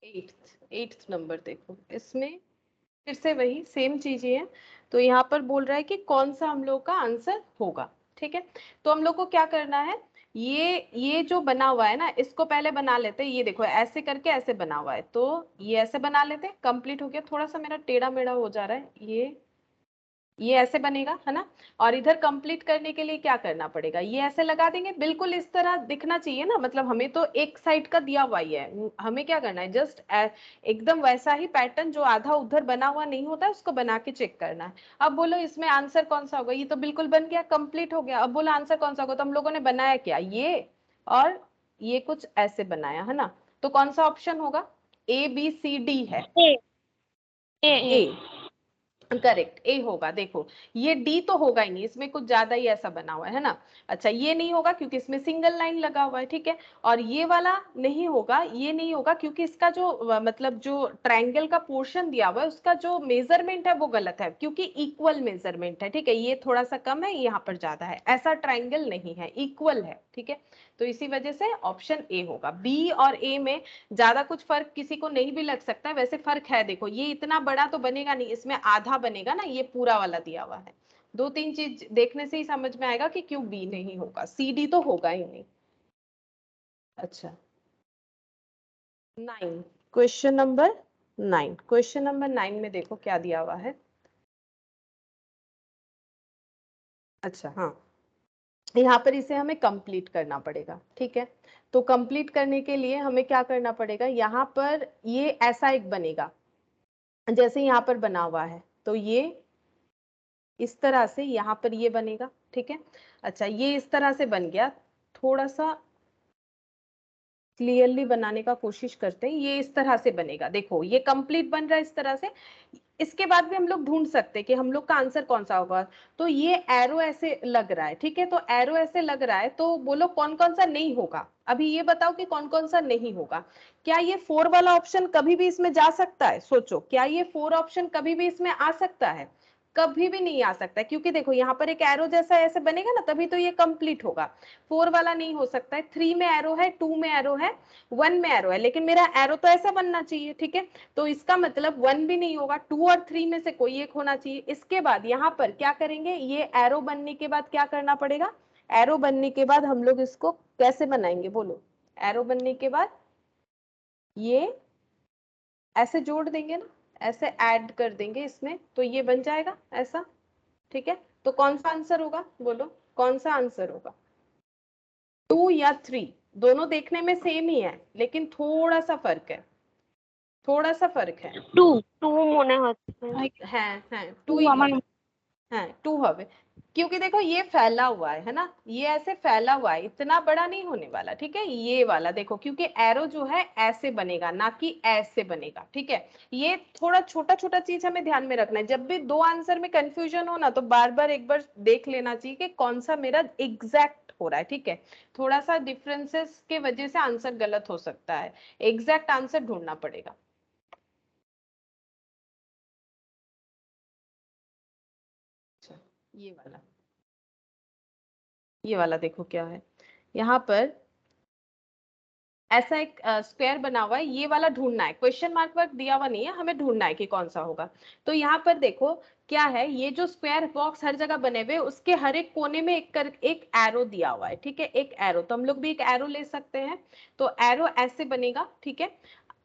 एट्थ नंबर देखो, इसमें फिर से वही सेम चीजें हैं। तो यहाँ पर बोल रहा है कि कौन सा हम लोग का आंसर होगा। ठीक है, तो हम लोग को क्या करना है, ये जो बना हुआ है ना, इसको पहले बना लेते हैं। ये देखो ऐसे करके ऐसे बना हुआ है, तो ये ऐसे बना लेते हैं। कंप्लीट हो गया। थोड़ा सा मेरा टेढ़ा मेढ़ा हो जा रहा है, ये ऐसे बनेगा है ना। और इधर कंप्लीट करने के लिए क्या करना पड़ेगा, ये ऐसे लगा देंगे। बिल्कुल इस तरह दिखना चाहिए ना, मतलब हमें तो एक साइड का दिया हुआ ही है, हमें क्या करना है, जस्ट एकदम वैसा ही पैटर्न जो आधा उधर बना हुआ नहीं होता है उसको बना के चेक करना है। अब बोलो इसमें आंसर कौन सा होगा, ये तो बिल्कुल बन गया, कंप्लीट हो गया। अब बोलो आंसर कौन सा होगा, तो हम लोगों ने बनाया क्या, ये और ये कुछ ऐसे बनाया है ना। तो कौन सा ऑप्शन होगा, ABCD है। ए ए, करेक्ट, ए होगा। देखो ये डी तो होगा ही नहीं, इसमें कुछ ज्यादा ही ऐसा बना हुआ है ना। अच्छा ये नहीं होगा क्योंकि इसमें सिंगल लाइन लगा हुआ है। ठीक है, और ये वाला नहीं होगा, ये नहीं होगा क्योंकि इसका जो मतलब जो ट्रायंगल का पोर्शन दिया हुआ है उसका जो मेजरमेंट है वो गलत है, क्योंकि इक्वल मेजरमेंट है। ठीक है, ये थोड़ा सा कम है, यहाँ पर ज्यादा है, ऐसा ट्रायंगल नहीं है, इक्वल है। ठीक है, तो इसी वजह से ऑप्शन ए होगा। बी और ए में ज्यादा कुछ फर्क किसी को नहीं भी लग सकता है, वैसे फर्क है। देखो ये इतना बड़ा तो बनेगा नहीं, इसमें आधा बनेगा ना, ये पूरा वाला दिया हुआ है। दो तीन चीज देखने से ही समझ में आएगा कि क्यों बी नहीं होगा, सी डी तो होगा ही नहीं। अच्छा 9, क्वेश्चन नंबर 9 में देखो क्या दिया हुआ है। अच्छा हाँ, यहाँ पर इसे हमें कंप्लीट करना पड़ेगा। ठीक है, तो कंप्लीट करने के लिए हमें क्या करना पड़ेगा, यहाँ पर ये ऐसा एक बनेगा जैसे यहाँ पर बना हुआ है, तो ये इस तरह से यहाँ पर ये बनेगा। ठीक है, अच्छा ये इस तरह से बन गया। थोड़ा सा क्लियरली बनाने का कोशिश करते हैं। ये इस तरह से बनेगा, देखो ये कंप्लीट बन रहा है इस तरह से। इसके बाद भी हम लोग ढूंढ सकते हैं कि हम लोग का आंसर कौन सा होगा। तो ये एरो ऐसे लग रहा है। ठीक है, तो एरो ऐसे लग रहा है, तो बोलो कौन कौन सा नहीं होगा। अभी ये बताओ कि कौन कौन सा नहीं होगा। क्या ये 4 वाला ऑप्शन कभी भी इसमें जा सकता है, सोचो, क्या ये 4 ऑप्शन कभी भी इसमें आ सकता है, कभी भी नहीं आ सकता है, क्योंकि देखो यहाँ पर एक एरो जैसा ऐसे बनेगा ना, तभी तो ये कंप्लीट होगा। 4 वाला नहीं हो सकता है। 3 में एरो है, 2 में एरो है, 1 में एरो है, लेकिन मेरा एरो तो ऐसा बनना चाहिए। ठीक है, तो इसका मतलब 1 भी नहीं होगा, 2 और 3 में से कोई एक होना चाहिए। इसके बाद यहाँ पर क्या करेंगे, ये एरो बनने के बाद क्या करना पड़ेगा, एरो बनने के बाद हम लोग इसको कैसे बनाएंगे, बोलो। एरो बनने के बाद ये ऐसे जोड़ देंगे ना, ऐसे ऐड कर देंगे इसमें, तो ये बन जाएगा ऐसा। ठीक है, तो कौन सा आंसर होगा, बोलो कौन सा आंसर होगा, 2 या 3। दोनों देखने में सेम ही है, लेकिन थोड़ा सा फर्क है, थोड़ा सा फर्क है। টু टू মনে হচ্ছে। है টু टू ही আমার হবে। हाँ 2 হবে, क्योंकि देखो ये फैला हुआ है ना, ये ऐसे फैला हुआ है, इतना बड़ा नहीं होने वाला। ठीक है, ये वाला देखो, क्योंकि एरो जो है ऐसे बनेगा ना कि ऐसे बनेगा। ठीक है, ये थोड़ा छोटा छोटा चीज हमें ध्यान में रखना है। जब भी दो आंसर में कंफ्यूजन हो ना, तो बार बार एक बार देख लेना चाहिए कि कौन सा मेरा एग्जैक्ट हो रहा है। ठीक है, थोड़ा सा डिफरेंसेस के वजह से आंसर गलत हो सकता है, एग्जैक्ट आंसर ढूंढना पड़ेगा। अच्छा ये वाला देखो क्या है, यहाँ पर ऐसा एक स्क्वायर बना हुआ है, ये वाला ढूंढना है। क्वेश्चन मार्क वर्क दिया हुआ नहीं है, हमें ढूंढना है कि कौन सा होगा। तो यहाँ पर देखो क्या है, ये जो स्क्वायर बॉक्स हर जगह बने हुए, उसके हर एक कोने में एक एरो दिया हुआ है। ठीक है, एक एरो, तो हम लोग भी एक एरो ले सकते हैं। तो एरो ऐसे बनेगा। ठीक है,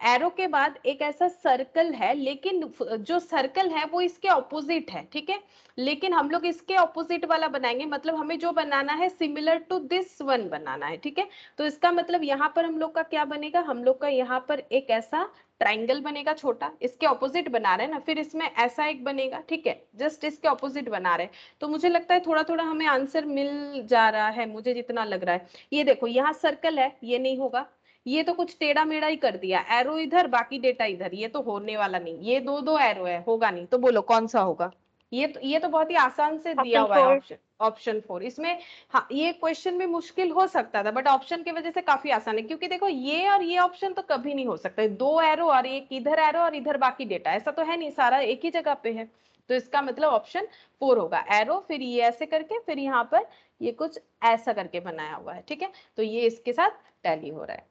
एरो के बाद एक ऐसा सर्कल है, लेकिन जो सर्कल है वो इसके ऑपोजिट है। ठीक है, लेकिन हम लोग इसके ऑपोजिट वाला बनाएंगे, मतलब हमें जो बनाना है सिमिलर टू दिस वन बनाना है। ठीक है, तो इसका मतलब यहाँ पर हम लोग का क्या बनेगा, हम लोग का यहाँ पर एक ऐसा ट्राइंगल बनेगा छोटा, इसके ऑपोजिट बना रहे हैं ना, फिर इसमें ऐसा एक बनेगा। ठीक है, जस्ट इसके ऑपोजिट बना रहे हैं। तो मुझे लगता है थोड़ा थोड़ा हमें आंसर मिल जा रहा है, मुझे जितना लग रहा है। ये देखो यहाँ सर्कल है, ये नहीं होगा। ये तो कुछ टेढ़ा मेढ़ा ही कर दिया, एरो इधर बाकी डेटा इधर, ये तो होने वाला नहीं। ये दो दो एरो है, होगा नहीं। तो बोलो कौन सा होगा। ये तो बहुत ही आसान से दिया অপশন हुआ है 4। ऑप्शन 4 इसमें। हाँ ये क्वेश्चन में मुश्किल हो सकता था, बट ऑप्शन की वजह से काफी आसान है, क्योंकि देखो ये और ये ऑप्शन तो कभी नहीं हो सकता, दो एरो और एक इधर एरो और इधर बाकी डेटा, ऐसा तो है नहीं, सारा एक ही जगह पे है। तो इसका मतलब ऑप्शन 4 होगा, एरो फिर ये ऐसे करके, फिर यहाँ पर ये कुछ ऐसा करके बनाया हुआ है। ठीक है, तो ये इसके साथ टैली हो रहा है।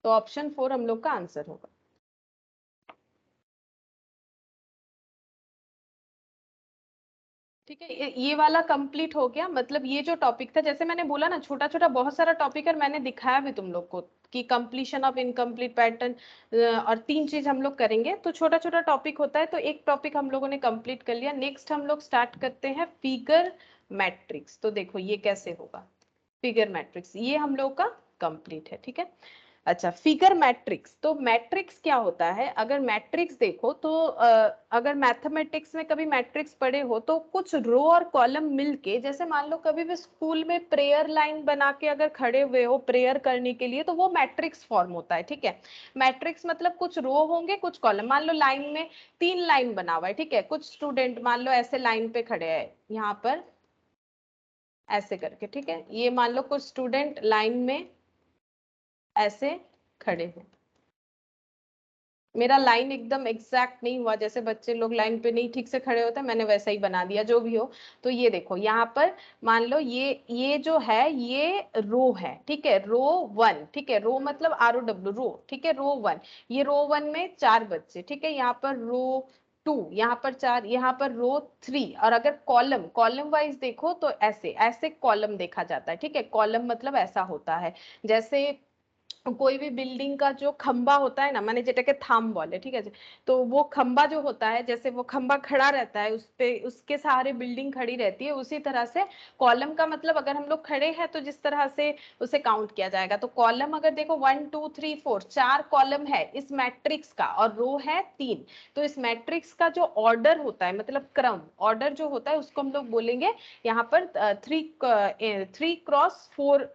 तो ऑप्शन 4 हम लोग का आंसर होगा। ठीक है, ये वाला कंप्लीट हो गया। मतलब ये जो टॉपिक था, जैसे मैंने बोला ना, छोटा छोटा बहुत सारा टॉपिक है, मैंने दिखाया भी तुम लोग को कि कंप्लीशन ऑफ इनकम्प्लीट पैटर्न, और 3 चीज हम लोग करेंगे। तो छोटा छोटा टॉपिक होता है, तो एक टॉपिक हम लोगों ने कंप्लीट कर लिया। नेक्स्ट हम लोग स्टार्ट करते हैं फिगर मैट्रिक्स। तो देखो ये कैसे होगा, फिगर मैट्रिक्स ये हम लोग का कंप्लीट है। ठीक है, अच्छा फिगर मैट्रिक्स, तो मैट्रिक्स क्या होता है? अगर मैट्रिक्स देखो तो अगर मैथमेटिक्स में कभी मैट्रिक्स पढ़े हो तो कुछ रो और कॉलम मिलके, जैसे मान लो कभी भी स्कूल में प्रेयर लाइन बना के अगर खड़े हुए हो प्रेयर करने के लिए, तो वो मैट्रिक्स फॉर्म होता है। ठीक है, मैट्रिक्स मतलब कुछ रो होंगे कुछ कॉलम। मान लो लाइन में 3 लाइन बना हुआ है, ठीक है, कुछ स्टूडेंट मान लो ऐसे लाइन पे खड़े हैं यहाँ पर ऐसे करके। ठीक है, ये मान लो कुछ स्टूडेंट लाइन में ऐसे खड़े हैं। मेरा लाइन एकदम एग्जैक्ट नहीं हुआ, जैसे बच्चे लोग लाइन पे नहीं ठीक से खड़े होते, मैंने वैसा ही बना दिया, जो भी हो। तो ये देखो यहाँ पर मान लो ये जो है ये रो है। ठीक है, रो 1, ठीक है, रो मतलब ROW रो। ठीक है, रो 1, ये रो 1 में 4 बच्चे। ठीक है, यहाँ पर रो 2, यहाँ पर 4, यहाँ पर रो 3। और अगर कॉलम कॉलम वाइज देखो तो ऐसे ऐसे कॉलम देखा जाता है। ठीक है, कॉलम मतलब ऐसा होता है जैसे कोई भी बिल्डिंग का जो खंबा होता है ना, माने जेटाके थाम बोले, ठीक है। तो वो खंबा जो होता है, जैसे वो खंबा खड़ा रहता है, उस पे उसके सहारे बिल्डिंग खड़ी रहती है, उसी तरह से कॉलम का मतलब अगर हम लोग खड़े हैं तो जिस तरह से उसे काउंट किया जाएगा। तो कॉलम अगर देखो 1 2 3 4 4 कॉलम है इस मैट्रिक्स का, और रो है 3। तो इस मैट्रिक्स का जो ऑर्डर होता है, मतलब क्रम, ऑर्डर जो होता है उसको हम लोग बोलेंगे यहाँ पर 3x4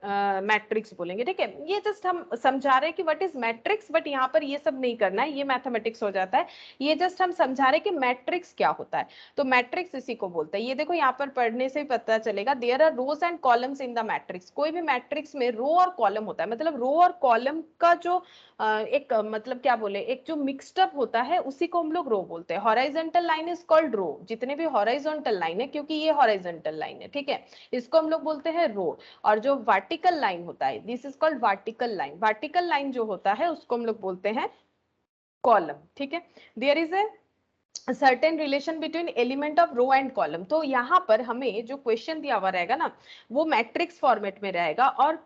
मैट्रिक्स बोलेंगे। ठीक है, ये जस्ट हम समझा रहे हैं कि व्हाट इज मैट्रिक्स, बट यहाँ पर ये सब नहीं करना है, ये मैथमेटिक्स हो जाता है। ये जस्ट हम समझा रहे हैं कि मैट्रिक्स क्या होता है। तो मैट्रिक्स इसी को बोलते हैं। ये देखो यहाँ पर पढ़ने से ही पता चलेगा, there are rows and columns in the matrix. कोई भी मैट्रिक्स में रो और कॉलम होता है, मतलब रो और कॉलम का जो एक मतलब क्या बोले, एक जो मिक्सड अप होता है उसी को हम लोग रो बोलते हैं। हॉराइजॉन्टल लाइन इज कॉल्ड रो, जितने भी हॉराइजॉन्टल लाइन है, क्योंकि ये हॉराइजॉन्टल लाइन है, ठीक है, इसको हम लोग बोलते हैं रो। और जो वर्टिकल लाइन होता है, this is called vertical line. Vertical line जो होता है उसको हम लोग बोलते हैं कॉलम। ठीक है, there is a certain relation between element of row and column. तो यहाँ पर हमें जो क्वेश्चन दिया हुआ रहेगा ना, वो मैट्रिक्स फॉर्मेट में रहेगा, और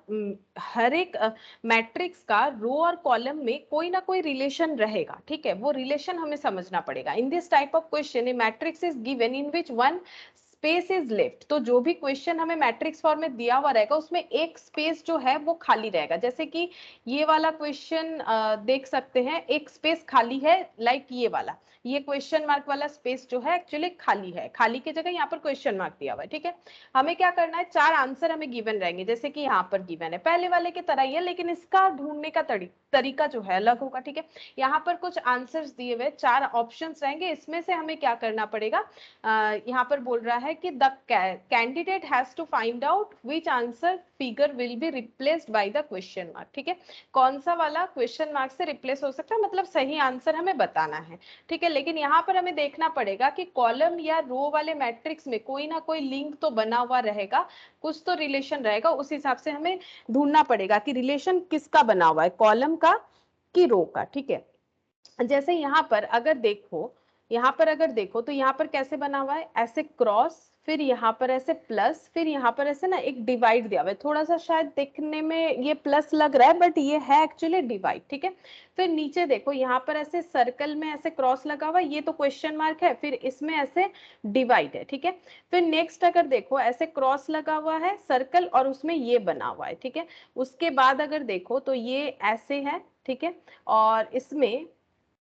हर एक मैट्रिक्स का रो और कॉलम में कोई ना कोई रिलेशन रहेगा। ठीक है, वो रिलेशन हमें समझना पड़ेगा। In this type of question A matrix is given in which one space is left. तो जो भी क्वेश्चन हमें मैट्रिक्स फॉर्म में दिया हुआ रहेगा उसमें एक स्पेस जो है वो खाली रहेगा। जैसे कि ये वाला क्वेश्चन देख सकते हैं, एक स्पेस खाली है, लाइक ये वाला, ये क्वेश्चन मार्क वाला स्पेस जो है एक्चुअली खाली है, खाली की जगह यहाँ पर क्वेश्चन मार्क दिया हुआ है। ठीक है, हमें क्या करना है, 4 आंसर हमें गिवन रहेंगे, जैसे कि यहाँ पर गिवन है, पहले वाले की तरह ही है, लेकिन इसका ढूंढने का तरीका जो है अलग होगा। ठीक है, यहाँ पर कुछ आंसर्स दिए हुए 4 ऑप्शंस रहेंगे, इसमें से हमें क्या करना पड़ेगा, यहाँ पर बोल रहा है कि the candidate has to find out which answer figure will be replaced by the question mark. ठीक है, कौन सा वाला क्वेश्चन मार्क से रिप्लेस हो सकता है, मतलब सही आंसर हमें बताना है। ठीक है, लेकिन यहाँ पर हमें देखना पड़ेगा कि कॉलम या रो वाले मैट्रिक्स में कोई ना कोई लिंक तो बना हुआ रहेगा, कुछ तो रिलेशन रहेगा, उस हिसाब से हमें ढूंढना पड़ेगा कि रिलेशन किसका बना हुआ है, कॉलम का कि रो का। ठीक है, जैसे यहाँ पर अगर देखो, यहाँ पर अगर देखो तो यहाँ पर कैसे बना हुआ है, ऐसे क्रॉस, फिर यहाँ पर ऐसे प्लस, फिर यहाँ पर ऐसे ना एक डिवाइड दिया हुआ है। थोड़ा सा शायद देखने में ये प्लस लग रहा है, बट ये है एक्चुअली डिवाइड। ठीक है, फिर नीचे देखो यहाँ पर ऐसे सर्कल में ऐसे क्रॉस लगा हुआ है, ये तो क्वेश्चन मार्क है, फिर इसमें ऐसे डिवाइड है। ठीक है, फिर नेक्स्ट अगर देखो ऐसे क्रॉस लगा हुआ है सर्कल और उसमें ये बना हुआ है। ठीक है, उसके बाद अगर देखो तो ये ऐसे है। ठीक है, और इसमें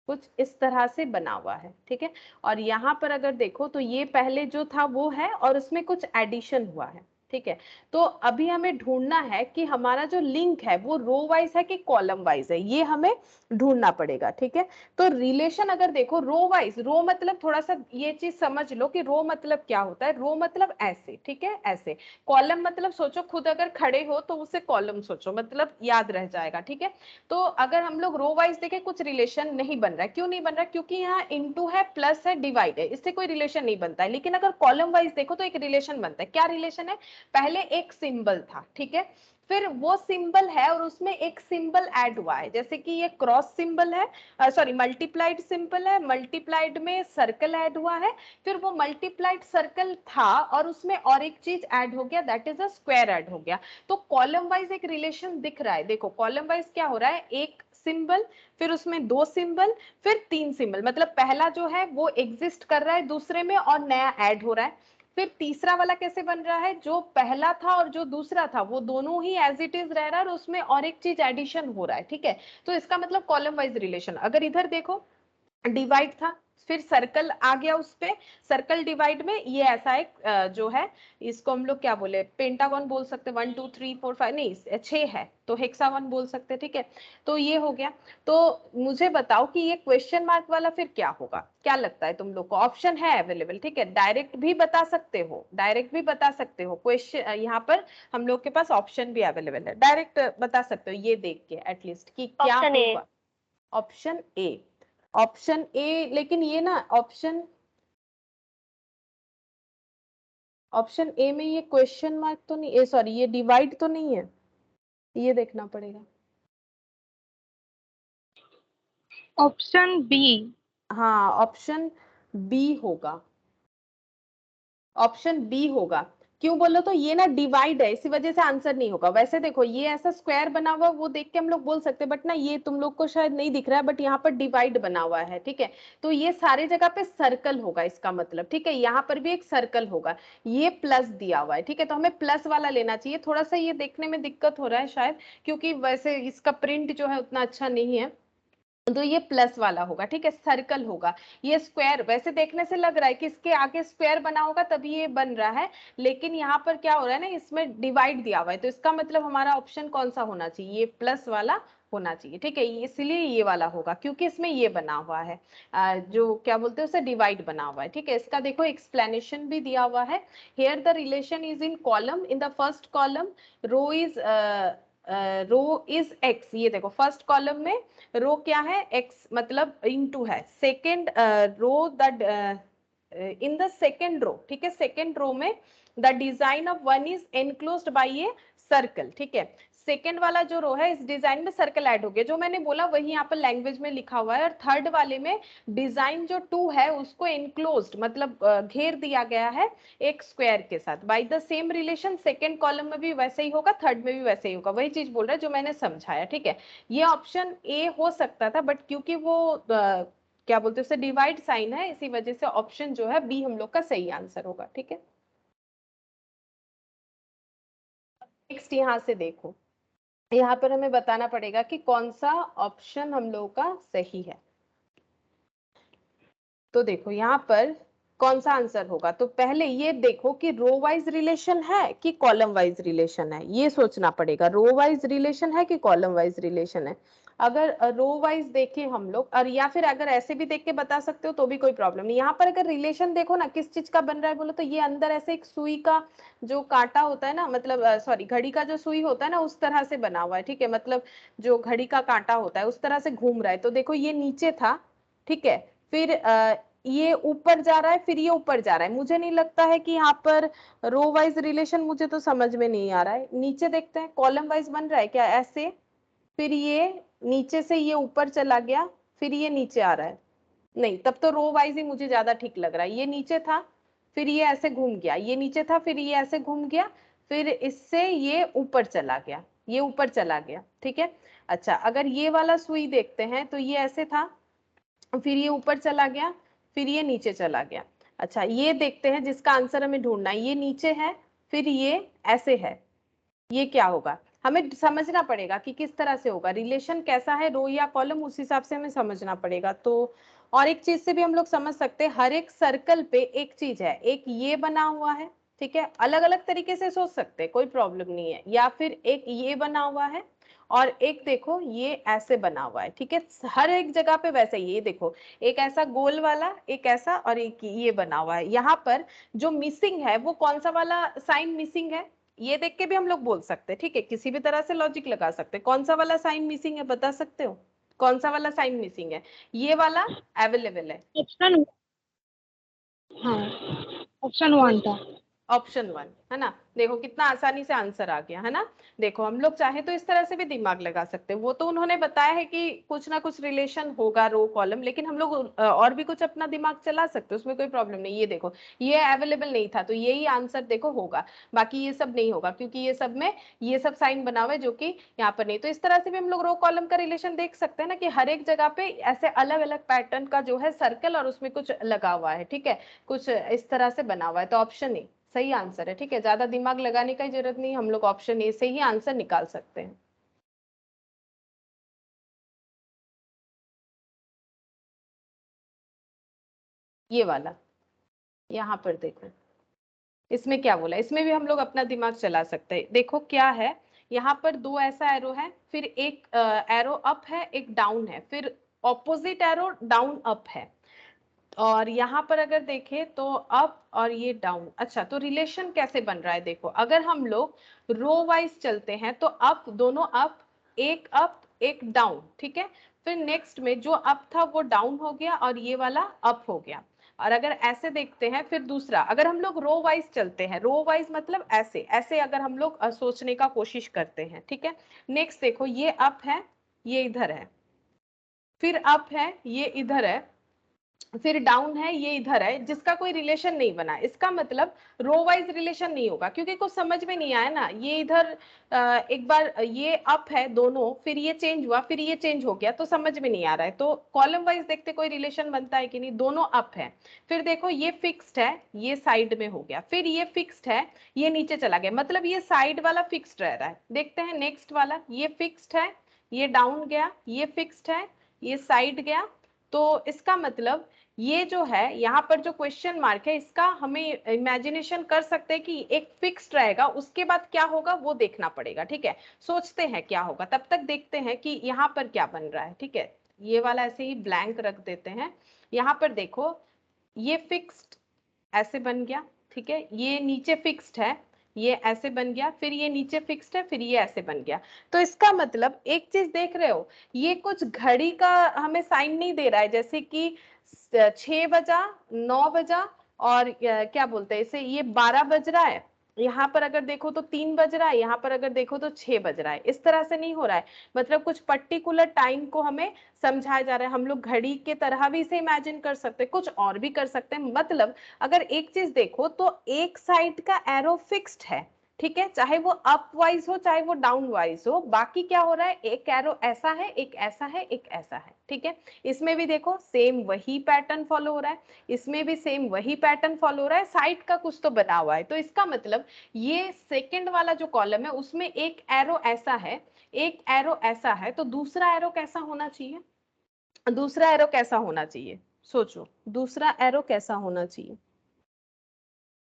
कुछ इस तरह से बना हुआ है। ठीक है, और यहाँ पर अगर देखो तो ये पहले जो था वो है और उसमें कुछ एडिशन हुआ है। ठीक है, तो अभी हमें ढूंढना है कि हमारा जो लिंक है वो रो वाइज है कि कॉलम वाइज है, ये हमें ढूंढना पड़ेगा। ठीक है, तो रिलेशन अगर देखो रो वाइज, रो मतलब थोड़ा सा ये चीज समझ लो कि रो मतलब क्या होता है, रो मतलब ऐसे। ठीक है, ऐसे। कॉलम मतलब सोचो खुद अगर खड़े हो तो उसे कॉलम सोचो, मतलब याद रह जाएगा। ठीक है, तो अगर हम लोग रो वाइज देखें कुछ रिलेशन नहीं बन रहा है, क्यों नहीं बन रहा है, क्योंकि यहाँ इनटू है, प्लस है, डिवाइड है, इससे कोई रिलेशन नहीं बनता है। लेकिन अगर कॉलम वाइज देखो तो एक रिलेशन बनता है। क्या रिलेशन है, पहले एक सिंबल था, ठीक है, फिर वो सिंबल है और उसमें एक सिंबल ऐड हुआ है, जैसे कि ये क्रॉस सिंबल है, सॉरी मल्टीप्लाइड सिंबल है, मल्टीप्लाइड में सर्कल ऐड हुआ है, फिर वो मल्टीप्लाइड सर्कल था और उसमें और एक चीज ऐड हो गया, that is a square add हो गया। तो कॉलम वाइज एक रिलेशन दिख रहा है। देखो कॉलम वाइज क्या हो रहा है, एक सिंबल, फिर उसमें दो सिंबल, फिर तीन सिंबल, मतलब पहला जो है वो एग्जिस्ट कर रहा है दूसरे में और नया ऐड हो रहा है। फिर तीसरा वाला कैसे बन रहा है, जो पहला था और जो दूसरा था वो दोनों ही एज इट इज रह रहा है और उसमें और एक चीज एडिशन हो रहा है, ठीक है। तो इसका मतलब कॉलम वाइज रिलेशन। अगर इधर देखो डिवाइड था, फिर सर्कल आ गया उस पे, सर्कल डिवाइड में ये ऐसा एक जो है, इसको हम लोग क्या बोले, पेंटागन बोल सकते, 1 2 3 4 5 नहीं 6 है तो हेक्सागन बोल सकते, ठीक है। तो ये हो गया। तो मुझे बताओ कि ये क्वेश्चन मार्क वाला फिर क्या होगा, क्या लगता है तुम लोग को? ऑप्शन है अवेलेबल, ठीक है, डायरेक्ट भी बता सकते हो, डायरेक्ट भी बता सकते हो क्वेश्चन, यहाँ पर हम लोग के पास ऑप्शन भी अवेलेबल है, डायरेक्ट बता सकते हो ये देख के एटलीस्ट कि क्या ऑप्शन ए। होगा। ऑप्शन ए, ऑप्शन ए, लेकिन ये ना ऑप्शन ए में ये क्वेश्चन मार्क तो नहीं, ए सॉरी ये डिवाइड तो नहीं है, ये देखना पड़ेगा। Option B. हाँ ऑप्शन बी होगा, ऑप्शन बी होगा। क्यों बोलो तो ये ना डिवाइड है, इसी वजह से आंसर नहीं होगा। वैसे देखो ये ऐसा स्क्वायर बना हुआ वो देख के हम लोग बोल सकते हैं, बट ना ये तुम लोग को शायद नहीं दिख रहा है, बट यहाँ पर डिवाइड बना हुआ है, ठीक है। तो ये सारे जगह पे सर्कल होगा इसका मतलब, ठीक है, यहाँ पर भी एक सर्कल होगा, ये प्लस दिया हुआ है, ठीक है। तो हमें प्लस वाला लेना चाहिए। थोड़ा सा ये देखने में दिक्कत हो रहा है शायद, क्योंकि वैसे इसका प्रिंट जो है उतना अच्छा नहीं है, तो ये प्लस वाला होगा, ठीक है, सर्कल होगा। ये स्क्वायर वैसे देखने से लग रहा है कि इसके आगे स्क्वायर बना होगा तभी ये बन रहा है, लेकिन यहाँ पर क्या हो रहा है ना, इसमें डिवाइड दिया हुआ है, तो इसका मतलब हमारा ऑप्शन कौन सा होना चाहिए, ये प्लस वाला होना चाहिए, ठीक है। इसलिए ये वाला होगा क्योंकि इसमें ये बना हुआ है, जो क्या बोलते हैं उसे, डिवाइड बना हुआ है, ठीक है। इसका देखो एक्सप्लेनेशन भी दिया हुआ है। Here the relation is in column, in the first column row is X, ये देखो फर्स्ट कॉलम में रो क्या है, x मतलब इनटू है, second row the in the second row, ठीक है, सेकेंड रो में the design of one is enclosed by a circle, ठीक है। सेकेंड वाला जो रो है इस डिजाइन में सर्कल ऐड हो गया, जो मैंने बोला वही यहाँ पर लैंग्वेज में लिखा हुआ है। और थर्ड वाले में डिजाइन जो 2 है उसको एनक्लोज्ड मतलब घेर दिया गया है एक स्क्वायर के साथ, by the same relation. Second column में भी वैसे ही होगा, थर्ड में भी वैसे ही होगा, वही चीज बोल रहा है जो मैंने समझाया, ठीक है। ये ऑप्शन ए हो सकता था, बट क्योंकि वो क्या बोलते हैं उसे, डिवाइड साइन है, इसी वजह से ऑप्शन जो है बी हम लोग का सही आंसर होगा, ठीक है। नेक्स्ट यहाँ से देखो, यहाँ पर हमें बताना पड़ेगा कि कौन सा ऑप्शन हम लोग का सही है। तो देखो यहाँ पर कौन सा आंसर होगा, तो पहले ये देखो कि रो वाइज रिलेशन है कि कॉलम वाइज रिलेशन है, ये सोचना पड़ेगा, रो वाइज रिलेशन है कि कॉलम वाइज रिलेशन है। अगर रो वाइज देखें हम लोग, और या फिर अगर ऐसे भी देख के बता सकते हो तो भी कोई प्रॉब्लम नहीं। यहाँ पर अगर रिलेशन देखो ना किस चीज का बन रहा है बोलो तो, ये अंदर ऐसे एक सुई का जो कांटा होता है ना, मतलब सॉरी घड़ी का जो सुई होता है ना उस तरह से बना हुआ है, ठीक है, मतलब जो घड़ी का कांटा होता है उस तरह से घूम रहा है। तो देखो ये नीचे था, ठीक है, फिर ये ऊपर जा रहा है, फिर ये ऊपर जा रहा है। मुझे नहीं लगता है कि यहाँ पर रो वाइज रिलेशन, मुझे तो समझ में नहीं आ रहा है। नीचे देखते हैं कॉलम वाइज बन रहा है क्या, ऐसे, फिर ये नीचे से ये ऊपर चला गया, फिर ये नीचे आ रहा है, नहीं तब तो रो वाइज ही मुझे ज्यादा ठीक लग रहा है। ये नीचे था, फिर ये ऐसे घूम गया, ये नीचे था, फिर ये ऐसे घूम गया, फिर इससे ये ऊपर चला गया, ये ऊपर चला गया, ठीक है। अच्छा अगर ये वाला सुई देखते हैं तो ये ऐसे था, फिर ये ऊपर चला गया, फिर ये नीचे चला गया। अच्छा ये देखते हैं जिसका आंसर हमें ढूंढना है, ये नीचे है, फिर ये ऐसे है, ये क्या होगा, हमें समझना पड़ेगा कि किस तरह से होगा, रिलेशन कैसा है रो या कॉलम, उस हिसाब से हमें समझना पड़ेगा। तो और एक चीज से भी हम लोग समझ सकते हैं, हर एक सर्कल पे एक चीज है, एक ये बना हुआ है, ठीक है, अलग अलग तरीके से सोच सकते हैं कोई प्रॉब्लम नहीं है, या फिर एक ये बना हुआ है और एक देखो ये ऐसे बना हुआ है, ठीक है, हर एक जगह पे वैसे ही। ये देखो एक ऐसा गोल वाला, एक ऐसा, और एक ये बना हुआ है। यहाँ पर जो मिसिंग है वो कौन सा वाला साइन मिसिंग है, ये देख के भी हम लोग बोल सकते हैं, ठीक है, किसी भी तरह से लॉजिक लगा सकते हैं। कौन सा वाला साइन मिसिंग है बता सकते हो, कौन सा वाला साइन मिसिंग है, ये वाला अवेलेबल है। ऑप्शन, हाँ ऑप्शन 1 था। ऑप्शन 1 है ना। देखो कितना आसानी से आंसर आ गया है ना। देखो हम लोग चाहे तो इस तरह से भी दिमाग लगा सकते हैं, वो तो उन्होंने बताया है कि कुछ ना कुछ रिलेशन होगा रो कॉलम, लेकिन हम लोग और भी कुछ अपना दिमाग चला सकते हैं, उसमें कोई प्रॉब्लम नहीं। ये देखो ये अवेलेबल नहीं था तो यही आंसर देखो होगा, बाकी ये सब नहीं होगा क्योंकि ये सब में ये सब साइन बना हुआ है जो कि यहाँ पर नहीं। तो इस तरह से भी हम लोग रो कॉलम का रिलेशन देख सकते हैं ना, कि हर एक जगह पे ऐसे अलग अलग पैटर्न का जो है सर्कल और उसमें कुछ लगा हुआ है, ठीक है, कुछ इस तरह से बना हुआ है। तो ऑप्शन ए सही आंसर है, ठीक है, ज्यादा दिमाग लगाने का जरूरत नहीं, हम लोग ऑप्शन ए से ही आंसर निकाल सकते हैं। ये वाला यहाँ पर देखो, इसमें क्या बोला, इसमें भी हम लोग अपना दिमाग चला सकते हैं। देखो क्या है, यहाँ पर दो ऐसा एरो है, फिर एक एरो अप है, एक डाउन है, फिर ऑपोजिट एरो डाउन अप है, और यहाँ पर अगर देखें तो अप और ये डाउन। अच्छा तो रिलेशन कैसे बन रहा है, देखो अगर हम लोग रो वाइज चलते हैं तो अप, दोनों अप एक डाउन, ठीक है, फिर नेक्स्ट में जो अप था वो डाउन हो गया और ये वाला अप हो गया। और अगर ऐसे देखते हैं फिर दूसरा, अगर हम लोग रो वाइज चलते हैं, रो वाइज मतलब ऐसे ऐसे अगर हम लोग सोचने का कोशिश करते हैं, ठीक है, नेक्स्ट देखो ये अप है, ये इधर है, फिर अप है, ये इधर है, फिर डाउन है, ये इधर है, जिसका कोई रिलेशन नहीं बना। इसका मतलब रो वाइज रिलेशन नहीं होगा, क्योंकि कुछ समझ में नहीं आया ना। ये इधर एक बार ये अप है दोनों, फिर ये चेंज हुआ, फिर ये चेंज हो गया, तो समझ में नहीं आ रहा है। तो कॉलम वाइज देखते कोई रिलेशन बनता है कि नहीं, दोनों अप है। फिर देखो ये फिक्स्ड है, ये साइड में हो गया, फिर ये फिक्स्ड है, ये नीचे चला गया, मतलब ये साइड वाला फिक्स्ड रह रहा है। देखते हैं नेक्स्ट वाला, ये फिक्स्ड है, ये डाउन गया, ये फिक्स्ड है, ये साइड गया। तो इसका मतलब ये जो है यहाँ पर जो क्वेश्चन मार्क है, इसका हमें इमेजिनेशन कर सकते हैं कि एक फिक्स्ड रहेगा, उसके बाद क्या होगा वो देखना पड़ेगा, ठीक है। सोचते हैं क्या होगा, तब तक देखते हैं कि यहाँ पर क्या बन रहा है, ठीक है। ये वाला ऐसे ही ब्लैंक रख देते हैं। यहाँ पर देखो ये फिक्स्ड ऐसे बन गया, ठीक है, ये नीचे फिक्स्ड है, ये ऐसे बन गया, फिर ये नीचे फिक्स्ड है, फिर ये ऐसे बन गया। तो इसका मतलब एक चीज देख रहे हो, ये कुछ घड़ी का हमें साइन नहीं दे रहा है, जैसे कि 6 बजा, 9 बजा, और क्या बोलते हैं इसे, ये 12 बज रहा है, यहाँ पर अगर देखो तो 3 बज रहा है, यहाँ पर अगर देखो तो 6 बज रहा है। इस तरह से नहीं हो रहा है, मतलब कुछ पर्टिकुलर टाइम को हमें समझाया जा रहा है। हम लोग घड़ी के तरह भी इसे इमेजिन कर सकते हैं, कुछ और भी कर सकते हैं। मतलब अगर एक चीज देखो तो एक साइड का एरो फिक्स्ड है, ठीक है, चाहे वो अप वाइज हो चाहे वो डाउन वाइज हो, बाकी क्या हो रहा है, एक एरो ऐसा है, एक ऐसा है, एक ऐसा है, ठीक है। इसमें भी देखो सेम वही पैटर्न फॉलो हो रहा है, इसमें भी सेम वही पैटर्न फॉलो हो रहा है, साइड का कुछ तो बना हुआ है। तो इसका मतलब ये सेकंड वाला जो कॉलम है उसमें एक एरो ऐसा है, एक एरो ऐसा है, तो दूसरा एरो कैसा होना चाहिए, दूसरा एरो कैसा होना चाहिए, सोचो दूसरा एरो कैसा होना चाहिए,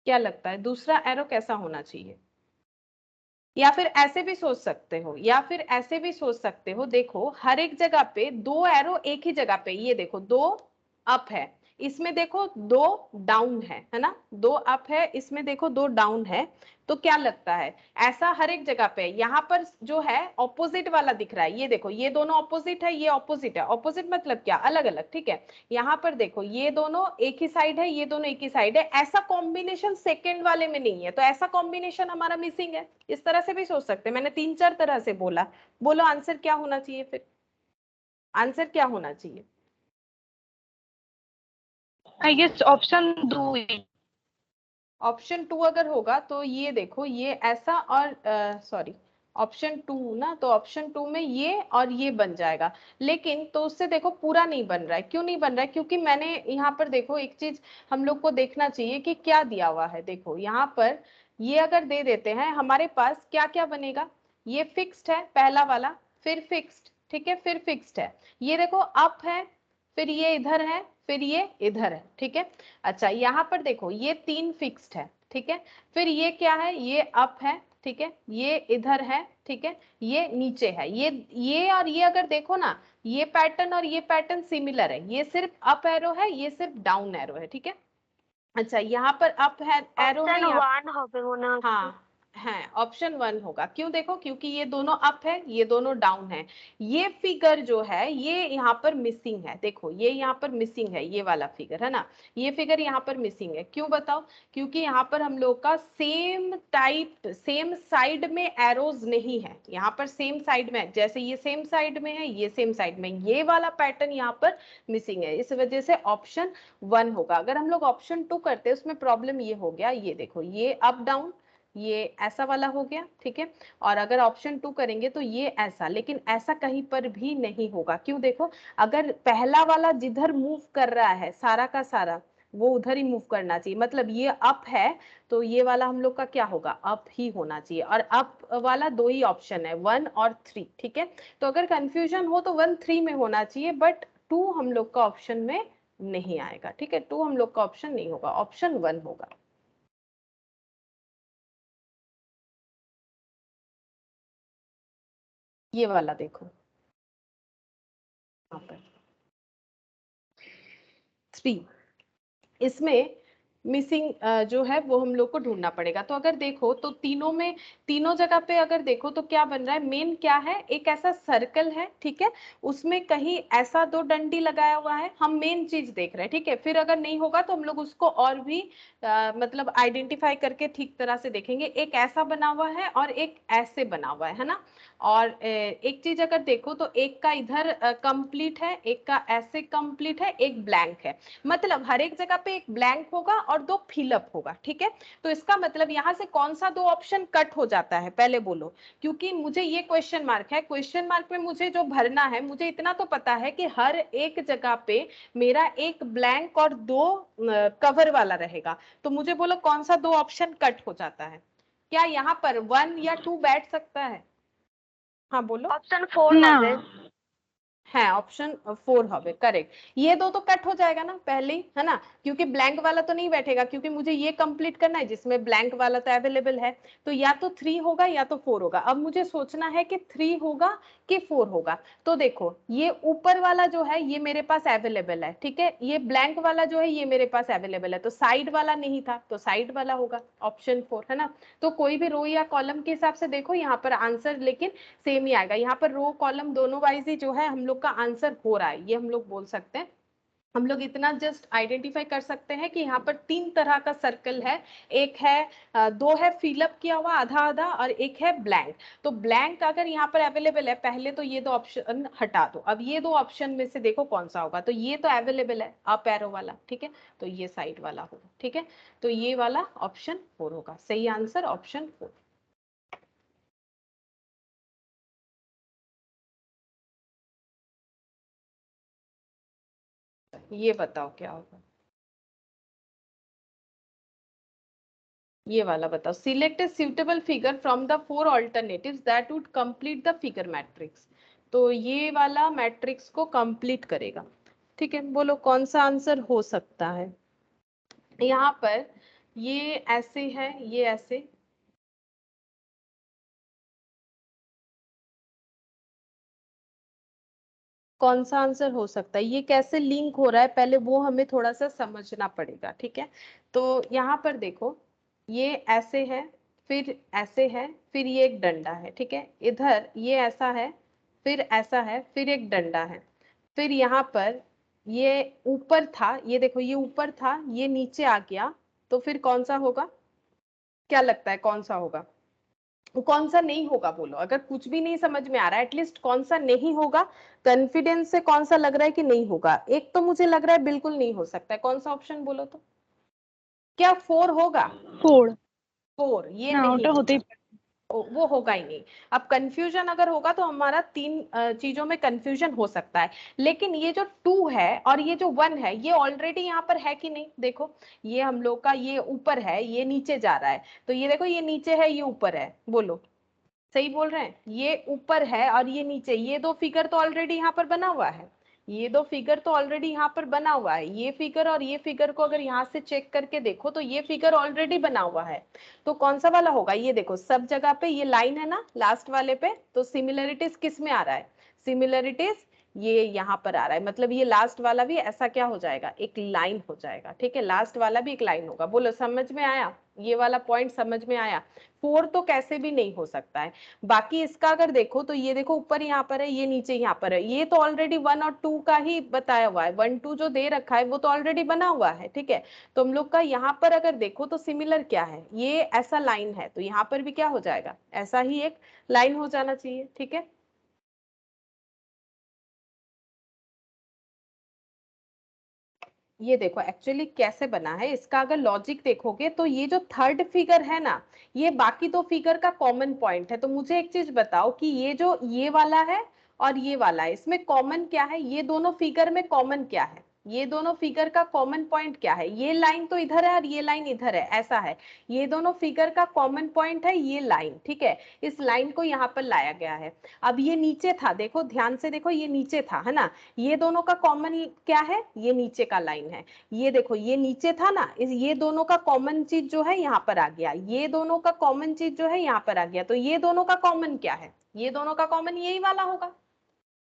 क्या लगता है दूसरा एरो कैसा होना चाहिए। या फिर ऐसे भी सोच सकते हो, या फिर ऐसे भी सोच सकते हो, देखो हर एक जगह पे दो एरो एक ही जगह पे, ये देखो दो अप है, इसमें देखो दो डाउन है ना, दो अप है, इसमें देखो दो डाउन है। तो क्या लगता है ऐसा हर एक जगह पे, यहाँ पर जो है ऑपोजिट वाला दिख रहा है, ये देखो ये दोनों ऑपोजिट है, ये ऑपोजिट है, ऑपोजिट मतलब क्या, अलग अलग, ठीक है। यहाँ पर देखो ये दोनों एक ही साइड है, ये दोनों एक ही साइड है, ऐसा कॉम्बिनेशन सेकेंड वाले में नहीं है, तो ऐसा कॉम्बिनेशन हमारा मिसिंग है। इस तरह से भी सोच सकते हैं, मैंने 3-4 तरह से बोला। बोलो आंसर क्या होना चाहिए फिर, आंसर क्या होना चाहिए। I guess option 2. ऑप्शन 2 अगर होगा तो ये देखो ये ऐसा, और सॉरी ऑप्शन 2 ना, तो ऑप्शन 2 में ये और ये बन जाएगा, लेकिन तो उससे देखो पूरा नहीं बन रहा है। क्यों नहीं बन रहा है, क्योंकि मैंने यहाँ पर देखो एक चीज हम लोग को देखना चाहिए कि क्या दिया हुआ है। देखो यहाँ पर ये अगर दे देते हैं हमारे पास क्या क्या बनेगा, ये फिक्स्ड है पहला वाला, फिर फिक्स्ड, ठीक है, फिर फिक्स्ड है, ये देखो अप है, फिर ये इधर है, फिर ये इधर है, ठीक है। अच्छा यहाँ पर देखो ये 3 फिक्स्ड है, ठीक है, फिर ये क्या है, ये अप है, ठीक है, ये इधर है, ठीक है, ये नीचे है, ये और ये अगर देखो ना, ये पैटर्न और ये पैटर्न सिमिलर है, ये सिर्फ अप एरो है, ये सिर्फ डाउन एरो है, ठीक है। अच्छा यहाँ पर अप है एरो है অপশন यहाँ, 1 হবে মনে হচ্ছে। हाँ है ऑप्शन 1 होगा। क्यों? देखो क्योंकि ये दोनों अप है, ये दोनों डाउन है। ये फिगर जो है ये यहाँ पर मिसिंग है। देखो ये यहाँ पर मिसिंग है, ये वाला फिगर है ना, ये फिगर यहाँ पर मिसिंग है। क्यों बताओ? क्योंकि यहाँ पर हम लोग का सेम टाइप सेम साइड में एरोज नहीं है। यहाँ पर सेम साइड में, जैसे ये सेम साइड में है, ये सेम साइड में, ये वाला पैटर्न यहाँ पर मिसिंग है। इस वजह से ऑप्शन 1 होगा। अगर हम लोग ऑप्शन 2 करते हैं उसमें प्रॉब्लम ये हो गया, ये देखो ये अप डाउन, ये ऐसा वाला हो गया, ठीक है। और अगर ऑप्शन 2 करेंगे तो ये ऐसा, लेकिन ऐसा कहीं पर भी नहीं होगा। क्यों? देखो अगर पहला वाला जिधर मूव कर रहा है सारा का सारा, वो उधर ही मूव करना चाहिए। मतलब ये अप है तो ये वाला हम लोग का क्या होगा? अप ही होना चाहिए। और अप वाला दो ही ऑप्शन है, 1 और 3, ठीक है। तो अगर कंफ्यूजन हो तो 1 3 में होना चाहिए, बट 2 हम लोग का ऑप्शन में नहीं आएगा, ठीक है। 2 हम लोग का ऑप्शन नहीं होगा, ऑप्शन 1 होगा। ये वाला देखो यहाँ पर 3, इसमें मिसिंग जो है वो हम लोग को ढूंढना पड़ेगा। तो अगर देखो तो तीनों में, तीनों जगह पे अगर देखो तो क्या बन रहा है? मेन क्या है? एक ऐसा सर्कल है, ठीक है, उसमें कहीं ऐसा 2 डंडी लगाया हुआ है। हम मेन चीज देख रहे हैं, ठीक है। फिर अगर नहीं होगा तो हम लोग उसको और भी मतलब आइडेंटिफाई करके ठीक तरह से देखेंगे। एक ऐसा बना हुआ है और एक ऐसे बना हुआ है ना। और एक चीज अगर देखो तो एक का इधर कंप्लीट है, एक का ऐसे कंप्लीट है, एक ब्लैंक है। मतलब हर एक जगह पे एक ब्लैंक होगा और 2 फिलअप होगा, ठीक है। तो इसका मतलब यहाँ से कौन सा 2 ऑप्शन कट हो जाता है पहले बोलो। क्योंकि मुझे ये क्वेश्चन मार्क है, क्वेश्चन मार्क में मुझे जो भरना है, मुझे इतना तो पता है कि हर एक जगह पे मेरा एक ब्लैंक और 2 कवर वाला रहेगा। तो मुझे बोलो कौन सा 2 ऑप्शन कट हो जाता है? क्या यहाँ पर 1 या 2 बैठ सकता है? हाँ बोलो। ऑप्शन 4 ना হবে। है ऑप्शन 4 হবে करेक्ट। ये दो तो कट हो जाएगा ना पहले ही, है ना, क्योंकि ब्लैंक वाला तो नहीं बैठेगा, क्योंकि मुझे ये कंप्लीट करना है जिसमें ब्लैंक वाला तो अवेलेबल है। तो या तो 3 होगा या तो 4 होगा। अब मुझे सोचना है कि 3 होगा कि 4 होगा। तो देखो ये ऊपर वाला जो है ये मेरे पास अवेलेबल है, ठीक है। ये ब्लैंक वाला जो है ये मेरे पास अवेलेबल है, तो साइड वाला नहीं था तो साइड वाला होगा, ऑप्शन 4, है ना। तो कोई भी रो या कॉलम के हिसाब से देखो यहाँ पर आंसर लेकिन सेम ही आएगा। यहाँ पर रो कॉलम दोनों वाइज ही जो है हम लोग का आंसर हो रहा है, ये हम लोग बोल सकते हैं। हम लोग इतना जस्ट आइडेंटिफाई कर सकते हैं कि यहाँ पर 3 तरह का सर्कल है। एक है 2 है फिलअप किया हुआ आधा आधा, और एक है ब्लैंक। तो ब्लैंक अगर यहाँ पर अवेलेबल है, पहले तो ये 2 ऑप्शन हटा दो। अब ये 2 ऑप्शन में से देखो कौन सा होगा। तो ये तो अवेलेबल है अप एरो वाला, ठीक है, तो ये साइड वाला होगा, ठीक है। तो ये वाला ऑप्शन 4 होगा, सही आंसर ऑप्शन 4। ये बताओ क्या होगा? ये वाला बताओ, select A suitable figure from the 4 alternatives that would complete the figure matrix। तो ये वाला मैट्रिक्स को कंप्लीट करेगा, ठीक है। बोलो कौन सा आंसर हो सकता है? यहाँ पर ये ऐसे है, ये ऐसे, कौन सा आंसर हो सकता है? ये कैसे लिंक हो रहा है पहले वो हमें थोड़ा सा समझना पड़ेगा, ठीक है। तो यहाँ पर देखो ये ऐसे है, फिर ऐसे है, फिर ये एक डंडा है, ठीक है। इधर ये ऐसा है, फिर ऐसा है, फिर एक डंडा है, फिर यहाँ पर ये ऊपर था, ये देखो ये ऊपर था, ये नीचे आ गया। तो फिर कौन सा होगा? क्या लगता है कौन सा होगा? कौन सा नहीं होगा बोलो। अगर कुछ भी नहीं समझ में आ रहा है एटलीस्ट कौन सा नहीं होगा, कॉन्फिडेंस से कौन सा लग रहा है कि नहीं होगा। एक तो मुझे लग रहा है बिल्कुल नहीं हो सकता है, कौन सा ऑप्शन बोलो तो? क्या 4 होगा? 4 4 ये না नहीं ওটা হতেই होगा, वो होगा ही नहीं। अब कंफ्यूजन अगर होगा तो हमारा 3 चीजों में कंफ्यूजन हो सकता है। लेकिन ये जो 2 है और ये जो 1 है ये ऑलरेडी यहाँ पर है कि नहीं? देखो ये हम लोग का ये ऊपर है, ये नीचे जा रहा है। तो ये देखो ये नीचे है, ये ऊपर है, बोलो सही बोल रहे हैं। ये ऊपर है और ये नीचे, ये 2 फिगर तो ऑलरेडी यहाँ पर बना हुआ है। ये 2 फिगर तो ऑलरेडी यहाँ पर बना हुआ है। ये फिगर और ये फिगर को अगर यहाँ से चेक करके देखो तो ये फिगर ऑलरेडी बना हुआ है। तो कौन सा वाला होगा? ये देखो सब जगह पे ये लाइन है ना लास्ट वाले पे, तो सिमिलरिटीज किस में आ रहा है? सिमिलरिटीज ये यहाँ पर आ रहा है। मतलब ये लास्ट वाला भी ऐसा क्या हो जाएगा? एक लाइन हो जाएगा, ठीक है। लास्ट वाला भी एक लाइन होगा। बोलो समझ में आया? ये वाला पॉइंट समझ में आया। 4 तो कैसे भी नहीं हो सकता है। बाकी इसका अगर देखो तो ये देखो ऊपर यहाँ पर है, ये नीचे यहाँ पर है, ये तो ऑलरेडी 1 और 2 का ही बताया हुआ है, 1 2 जो दे रखा है वो तो ऑलरेडी बना हुआ है, ठीक है। तो हम लोग का यहाँ पर अगर देखो तो सिमिलर क्या है, ये ऐसा लाइन है, तो यहाँ पर भी क्या हो जाएगा, ऐसा ही एक लाइन हो जाना चाहिए, ठीक है। ये देखो एक्चुअली कैसे बना है, इसका अगर लॉजिक देखोगे तो ये जो थर्ड फिगर है ना, ये बाकी दो फिगर का कॉमन पॉइंट है। तो मुझे एक चीज बताओ कि ये जो ये वाला है और ये वाला है, इसमें कॉमन क्या है, ये दोनों फिगर में कॉमन क्या है, ये दोनों फिगर का कॉमन पॉइंट क्या है, ये लाइन तो इधर है और ये लाइन इधर है, ऐसा है। ये दोनों फिगर का कॉमन पॉइंट है ये लाइन, ठीक है। इस लाइन को यहाँ पर लाया गया है। अब ये नीचे था, देखो ध्यान से देखो, ये नीचे था, है ना। ये दोनों का कॉमन क्या है, ये नीचे का लाइन है। ये देखो ये नीचे था ना, ये दोनों का कॉमन चीज जो है यहाँ पर आ गया, ये दोनों का कॉमन चीज जो है यहाँ पर आ गया। तो ये दोनों का कॉमन क्या है, ये दोनों का कॉमन यही वाला होगा।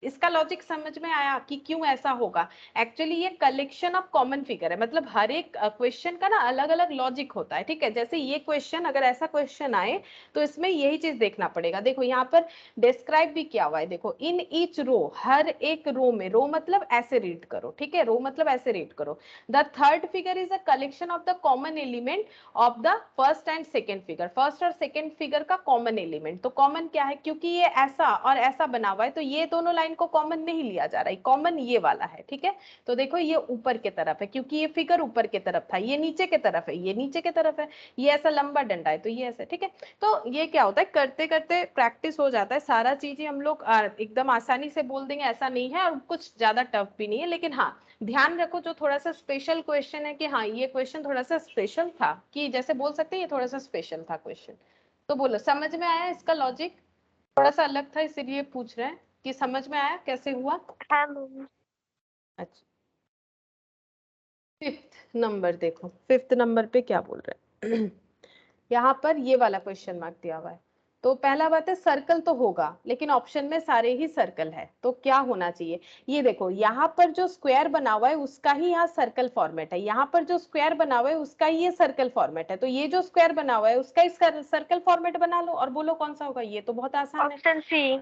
इसका लॉजिक समझ में आया कि क्यों ऐसा होगा। एक्चुअली ये कलेक्शन ऑफ कॉमन फिगर है, मतलब हर एक क्वेश्चन का ना अलग अलग लॉजिक होता है, ठीक है। जैसे ये क्वेश्चन, अगर ऐसा क्वेश्चन आए तो इसमें यही चीज देखना पड़ेगा। देखो यहाँ पर डिस्क्राइब भी किया हुआ है, देखो इन ईच रो, हर एक रो में, रो मतलब ऐसे रीड करो, ठीक है, रो मतलब ऐसे रीड करो। The third figure is a collection of the common element of the first and second figure, first और सेकेंड फिगर का कॉमन एलिमेंट। तो कॉमन क्या है, क्योंकि ये ऐसा और ऐसा बना हुआ है तो ये दोनों लाइन को कॉमन नहीं लिया जा रहा है, कॉमन ये वाला है, ठीक है। तो देखो ये ऊपर की तरफ है क्योंकि ये फिगर ऊपर की तरफ था, ये नीचे की तरफ है, ये नीचे की तरफ है, ये ऐसा लंबा डंडा है तो ये ऐसा, ठीक है। तो ये क्या होता है, करते करते प्रैक्टिस हो जाता है, सारा चीजें हम लोग एकदम आसानी से बोल देंगे ऐसा नहीं है, और कुछ ज्यादा टफ भी नहीं है। लेकिन हाँ ध्यान रखो जो थोड़ा सा स्पेशल क्वेश्चन है कि हाँ ये क्वेश्चन थोड़ा सा स्पेशल था, कि जैसे बोल सकते हैं ये थोड़ा सा स्पेशल था क्वेश्चन। तो बोलो समझ में आया, इसका लॉजिक थोड़ा सा अलग था इसीलिए पूछ रहे हैं कि समझ में आया कैसे हुआ। हाँ मैम। अच्छा, फिफ्थ नंबर देखो, फिफ्थ नंबर पे क्या बोल रहे हैं यहाँ पर ये वाला क्वेश्चन मार्क दिया हुआ है। तो पहला बात है सर्कल तो होगा, लेकिन ऑप्शन में सारे ही सर्कल है, तो क्या होना चाहिए। ये देखो यहाँ पर जो स्क्वायर बना हुआ है उसका ही यहाँ सर्कल फॉर्मेट है, यहाँ पर जो स्क्वायर बना हुआ है उसका ही ये सर्कल फॉर्मेट है। तो ये जो स्क्वायर बना हुआ है उसका ही सर्कल फॉर्मेट बना लो और बोलो कौन सा होगा। ये तो बहुत आसान है, ऑप्शन सी।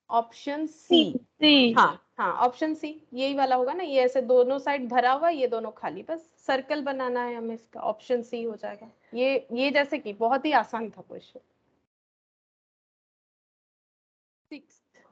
Option C. सी। हाँ हाँ ऑप्शन सी यही वाला होगा ना, ये ऐसे दोनों साइड भरा हुआ, ये दोनों खाली, बस सर्कल बनाना है हमें, इसका ऑप्शन सी हो जाएगा। ये जैसे कि बहुत ही आसान था क्वेश्चन।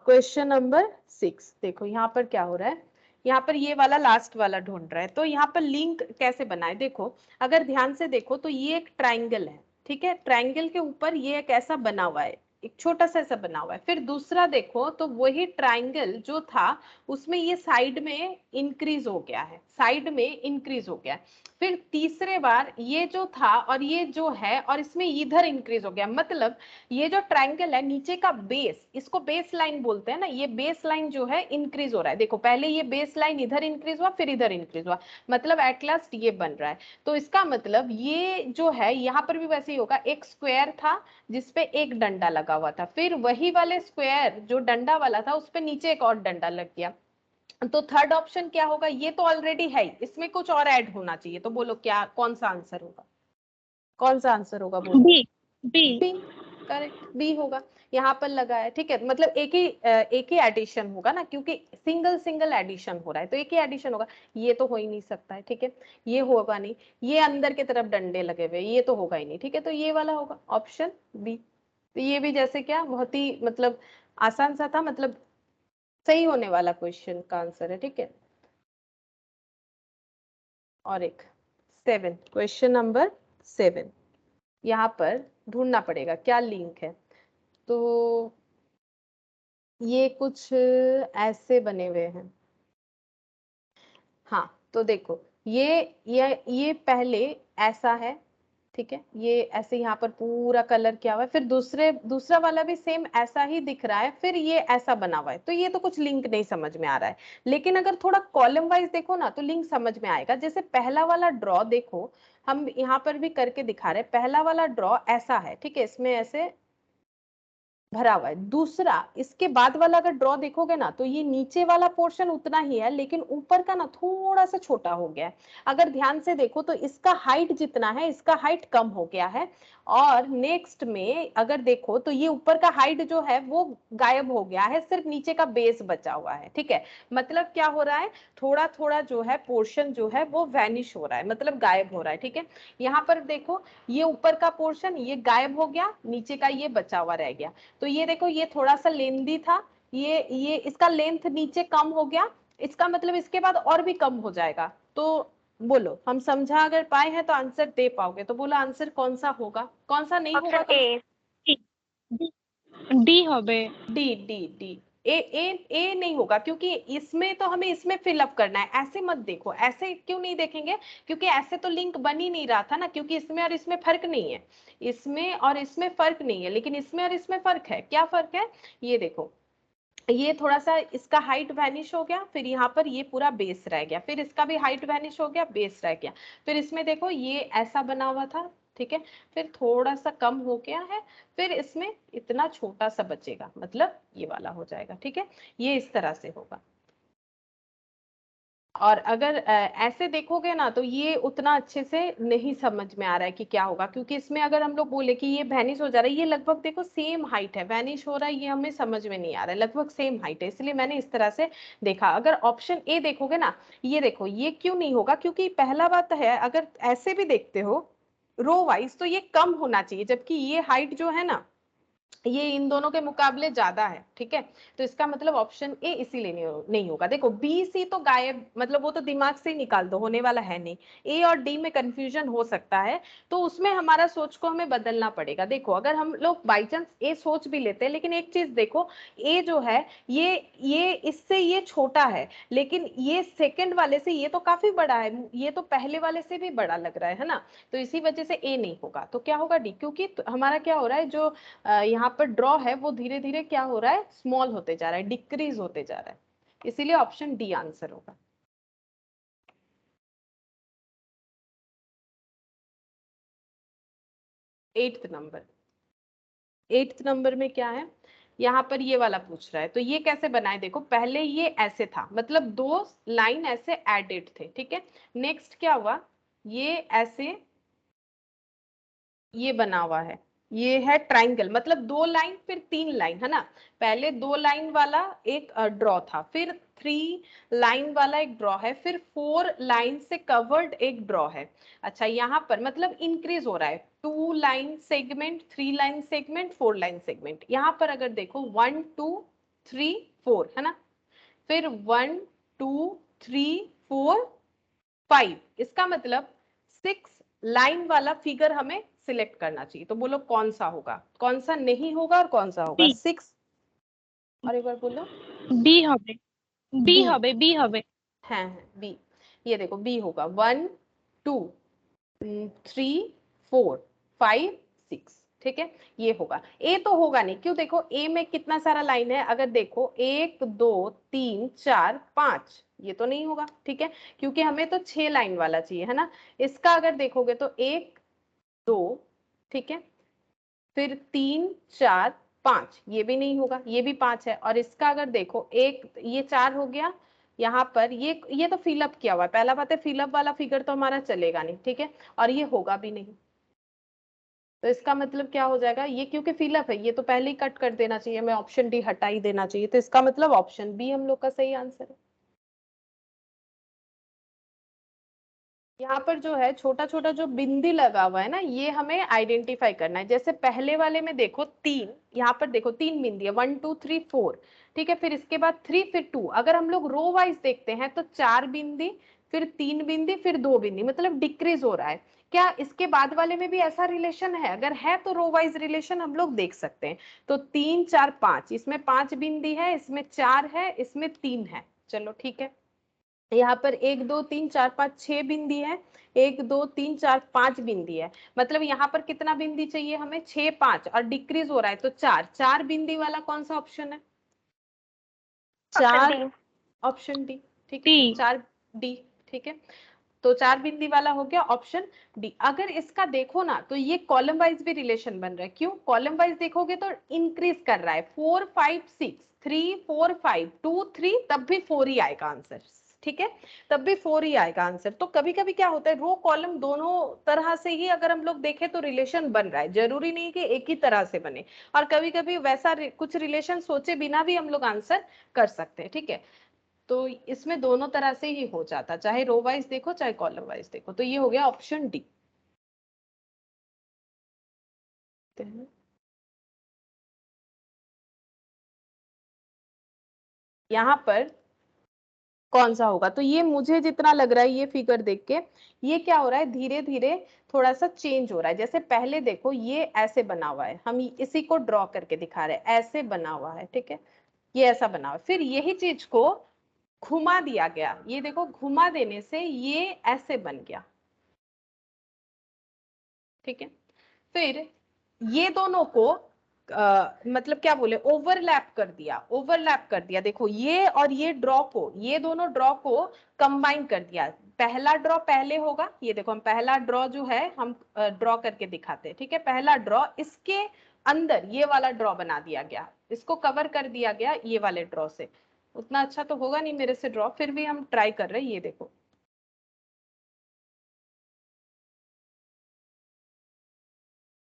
क्वेश्चन नंबर 6 देखो यहाँ पर क्या हो रहा है, यहाँ पर ये वाला लास्ट वाला ढूंढ रहा है। तो यहाँ पर लिंक कैसे बनाए, देखो अगर ध्यान से देखो तो ये एक ट्राइंगल है, ठीक है। ट्राइंगल के ऊपर ये एक ऐसा बना हुआ है, एक छोटा सा ऐसा बना हुआ है। फिर दूसरा देखो तो वही ट्राइंगल जो था उसमें ये साइड में इंक्रीज हो गया है, साइड में इंक्रीज हो गया है। फिर तीसरे बार ये जो था और ये जो है और इसमें इधर इंक्रीज हो गया, मतलब ये जो ट्राइंगल है नीचे का बेस, इसको बेस लाइन बोलते हैं ना, ये बेस लाइन जो है इंक्रीज हो रहा है। देखो पहले ये बेस लाइन इधर इंक्रीज हुआ फिर इधर इंक्रीज हुआ, मतलब एट लास्ट ये बन रहा है। तो इसका मतलब ये जो है यहाँ पर भी वैसे ही होगा, एक स्क्वायर था जिसपे एक डंडा लगा हुआ था, फिर वही वाले स्क्वायर जो डंडा वाला था उस पे नीचे एक और डंडा लग गया। तो थर्ड ऑप्शन क्या होगा, ये तो ऑलरेडी है, इसमें कुछ और ऐड होना चाहिए। तो बोलो क्या, कौन सा आंसर होगा, कौन सा आंसर होगा बोलो। B. B. B, correct, B होगा। यहाँ पर लगा है, ठीक है, मतलब एक ही एडिशन होगा ना, क्योंकि सिंगल सिंगल एडिशन हो रहा है तो एक ही एडिशन होगा। ये तो हो ही नहीं सकता है, ठीक है, ये होगा नहीं। ये अंदर की तरफ डंडे लगे हुए, ये तो होगा ही नहीं, ठीक है। तो ये वाला होगा ऑप्शन बी। तो ये भी जैसे क्या बहुत ही मतलब आसान सा था, मतलब सही होने वाला क्वेश्चन का आंसर है, ठीक है। और एक 7, क्वेश्चन नंबर 7, यहाँ पर ढूंढना पड़ेगा क्या लिंक है। तो ये कुछ ऐसे बने हुए हैं, हाँ तो देखो ये पहले ऐसा है, ठीक है, ये ऐसे यहाँ पर पूरा कलर किया हुआ है, फिर दूसरा वाला भी सेम ऐसा ही दिख रहा है, फिर ये ऐसा बना हुआ है। तो ये तो कुछ लिंक नहीं समझ में आ रहा है। लेकिन अगर थोड़ा कॉलम वाइज देखो ना तो लिंक समझ में आएगा। जैसे पहला वाला ड्रॉ देखो, हम यहाँ पर भी करके दिखा रहे हैं, पहला वाला ड्रॉ ऐसा है, ठीक है, इसमें ऐसे भरा हुआ है। दूसरा, इसके बाद वाला अगर ड्रॉ देखोगे ना तो ये नीचे वाला पोर्शन उतना ही है, लेकिन ऊपर का ना थोड़ा सा छोटा हो गया है। अगर ध्यान से देखो तो इसका हाइट जितना है, इसका हाइट कम हो गया है। और नेक्स्ट में अगर देखो तो ये ऊपर का हाइट जो है वो गायब हो गया है, सिर्फ नीचे का बेस बचा हुआ है। ठीक है, मतलब क्या हो रहा है, थोड़ा थोड़ा जो है पोर्शन जो है वो वैनिश हो रहा है, मतलब गायब हो रहा है। ठीक है, यहाँ पर देखो ये ऊपर का पोर्शन ये गायब हो गया, नीचे का ये बचा हुआ रह गया। तो ये देखो ये थोड़ा सा लेंदी था, ये इसका लेंथ नीचे कम हो गया, इसका मतलब इसके बाद और भी कम हो जाएगा। तो बोलो, हम समझा अगर पाए हैं तो आंसर दे पाओगे, तो बोलो आंसर कौन सा होगा, कौन सा नहीं होगा। Option A. डी হবে। D D D. ए नहीं होगा, क्योंकि इसमें तो हमें इसमें फिलअप करना है। ऐसे मत देखो, ऐसे क्यों नहीं देखेंगे, क्योंकि ऐसे तो लिंक बन ही नहीं रहा था ना, क्योंकि इसमें और इसमें फर्क नहीं है, इसमें और इसमें फर्क नहीं है, लेकिन इसमें और इसमें फर्क है। क्या फर्क है, ये देखो, ये थोड़ा सा इसका हाइट वैनिश हो गया, फिर यहाँ पर ये पूरा बेस रह गया, फिर इसका भी हाइट वैनिश हो गया, बेस रह गया, फिर इसमें देखो ये ऐसा बना हुआ था। ठीक है, फिर थोड़ा सा कम हो गया है, फिर इसमें इतना छोटा सा बचेगा, मतलब ये वाला हो जाएगा। ठीक है, ये इस तरह से होगा। और अगर ऐसे देखोगे ना तो ये उतना अच्छे से नहीं समझ में आ रहा है कि क्या होगा, क्योंकि इसमें अगर हम लोग बोले कि ये वैनिश हो जा रहा है, ये लगभग देखो सेम हाइट है, वैनिश हो रहा है, ये हमें समझ में नहीं आ रहा है, लगभग सेम हाइट है, इसलिए मैंने इस तरह से देखा। अगर ऑप्शन ए देखोगे ना, ये देखो ये क्यों नहीं होगा, क्योंकि पहला बात है, अगर ऐसे भी देखते हो रो वाइज तो ये कम होना चाहिए, जबकि ये हाइट जो है ना ये इन दोनों के मुकाबले ज्यादा है। ठीक है, तो इसका मतलब ऑप्शन ए इसीलिए नहीं होगा। देखो बी सी तो गायब, मतलब वो तो दिमाग से ही निकाल दो, होने वाला है नहीं। ए और डी में कंफ्यूजन हो सकता है, तो उसमें हमारा सोच को हमें बदलना पड़ेगा। देखो अगर हम लोग बाई चांस ए सोच भी लेते हैं, लेकिन एक चीज देखो, ए जो है ये इससे ये छोटा है, लेकिन ये सेकंड वाले से ये तो काफी बड़ा है, ये तो पहले वाले से भी बड़ा लग रहा है ना, तो इसी वजह से ए नहीं होगा। तो क्या होगा, डी, क्योंकि हमारा क्या हो रहा है, जो यहाँ पर ड्रॉ है वो धीरे धीरे क्या हो रहा है, स्मॉल होते जा रहा है, डिक्रीज होते जा रहा है, इसीलिए ऑप्शन डी आंसर होगा। एट्थ नंबर, एट्थ नंबर में क्या है, यहाँ पर ये वाला पूछ रहा है, तो ये कैसे बनाए, देखो पहले ये ऐसे था, मतलब दो लाइन ऐसे एडेड थे। ठीक है, नेक्स्ट क्या हुआ, ये ऐसे ये बना हुआ है, ये है ट्राइंगल, मतलब दो लाइन फिर तीन लाइन, है ना। पहले दो लाइन वाला एक ड्रॉ था, फिर थ्री लाइन वाला एक ड्रॉ है, फिर फोर लाइन से कवर्ड एक ड्रॉ है। अच्छा, यहाँ पर मतलब इंक्रीज हो रहा है, two line segment, three line segment, four line segment. यहाँ पर अगर देखो 1 2 3 4 है ना, फिर 1 2 3 4 5, इसका मतलब 6 लाइन वाला फिगर हमें सिलेक्ट करना चाहिए। तो बोलो कौन सा होगा, कौन सा नहीं होगा और कौन सा होगा, बी। 6। और एक बार बोलो, बी হবে। B B. হবে, बी হবে। है बी, ये देखो बी होगा, 1 2 3 4 5 6। ठीक है, ये होगा। ए तो होगा नहीं, क्यों, देखो ए में कितना सारा लाइन है, अगर देखो 1 2 3 4 5, ये तो नहीं होगा। ठीक है, क्योंकि हमें तो 6 लाइन वाला चाहिए, है ना। इसका अगर देखोगे तो 1 2, ठीक है, फिर 3 4 5, ये भी नहीं होगा, ये भी 5 है। और इसका अगर देखो एक, ये 4 हो गया, यहाँ पर ये तो फिलअप किया हुआ है, पहला बात है फिलअप वाला फिगर तो हमारा चलेगा नहीं। ठीक है, और ये होगा भी नहीं, तो इसका मतलब क्या हो जाएगा, ये क्योंकि फिलअप है, ये तो पहले ही कट कर देना चाहिए, हमें ऑप्शन डी हटा ही देना चाहिए, तो इसका मतलब ऑप्शन बी हम लोग का सही आंसर है। यहाँ पर जो है छोटा छोटा जो बिंदी लगा हुआ है ना, ये हमें आइडेंटिफाई करना है। जैसे पहले वाले में देखो तीन, यहाँ पर देखो तीन बिंदी है, 1 2 3 4। ठीक है, फिर इसके बाद 3 फिर 2। अगर हम लोग रो वाइज देखते हैं तो 4 बिंदी, फिर 3 बिंदी, फिर 2 बिंदी, मतलब डिक्रीज हो रहा है। क्या इसके बाद वाले में भी ऐसा रिलेशन है, अगर है तो रो वाइज रिलेशन हम लोग देख सकते हैं। तो 3 4 5, इसमें 5 बिंदी है, इसमें 4 है, इसमें 3 है। चलो ठीक है, यहाँ पर 1 2 3 4 5 6 बिंदी है, 1 2 3 4 5 बिंदी है, मतलब यहाँ पर कितना बिंदी चाहिए हमें, 6 5, और डिक्रीज हो रहा है तो 4 बिंदी वाला कौन सा ऑप्शन है, ऑप्शन 4, डी। Option D. ठीक है, डी। 4 डी। ठीक है, तो 4 बिंदी वाला हो गया ऑप्शन डी। अगर इसका देखो ना तो ये कॉलम वाइज भी रिलेशन बन रहा है। क्यों? कॉलम वाइज देखोगे तो इंक्रीज कर रहा है, 4 5 6 3 4 5 2 3, तब भी 4 ही आएगा आंसर। ठीक है, तब भी 4 ही आएगा आंसर। तो कभी कभी क्या होता है, रो कॉलम दोनों तरह से ही अगर हम लोग देखें तो रिलेशन बन रहा है, जरूरी नहीं कि एक ही तरह से बने। और कभी कभी वैसा कुछ रिलेशन सोचे बिना भी हम लोग आंसर कर सकते हैं। ठीक है, तो इसमें दोनों तरह से ही हो जाता, चाहे रो वाइज देखो चाहे कॉलम वाइज देखो। तो ये हो गया ऑप्शन डी। यहाँ पर कौन सा होगा, तो ये मुझे जितना लग रहा है ये फिगर देख के, ये क्या हो रहा है, धीरे धीरे थोड़ा सा चेंज हो रहा है। जैसे पहले देखो ये ऐसे बना हुआ है, हम इसी को ड्रॉ करके दिखा रहे हैं, ऐसे बना हुआ है। ठीक है, ये ऐसा बना हुआ है, फिर यही चीज को घुमा दिया गया, ये देखो घुमा देने से ये ऐसे बन गया। ठीक है, फिर ये दोनों को मतलब क्या बोले, ओवरलैप कर दिया, ओवरलैप कर दिया। देखो ये और ये ड्रॉ को, ये दोनों ड्रॉ को कंबाइन कर दिया। पहला ड्रॉ पहले होगा, ये देखो हम पहला ड्रॉ जो है हम ड्रॉ करके दिखाते हैं। ठीक है, पहला ड्रॉ, इसके अंदर ये वाला ड्रॉ बना दिया गया, इसको कवर कर दिया गया ये वाले ड्रॉ से। उतना अच्छा तो होगा नहीं मेरे से ड्रॉ, फिर भी हम ट्राई कर रहे हैं। ये देखो,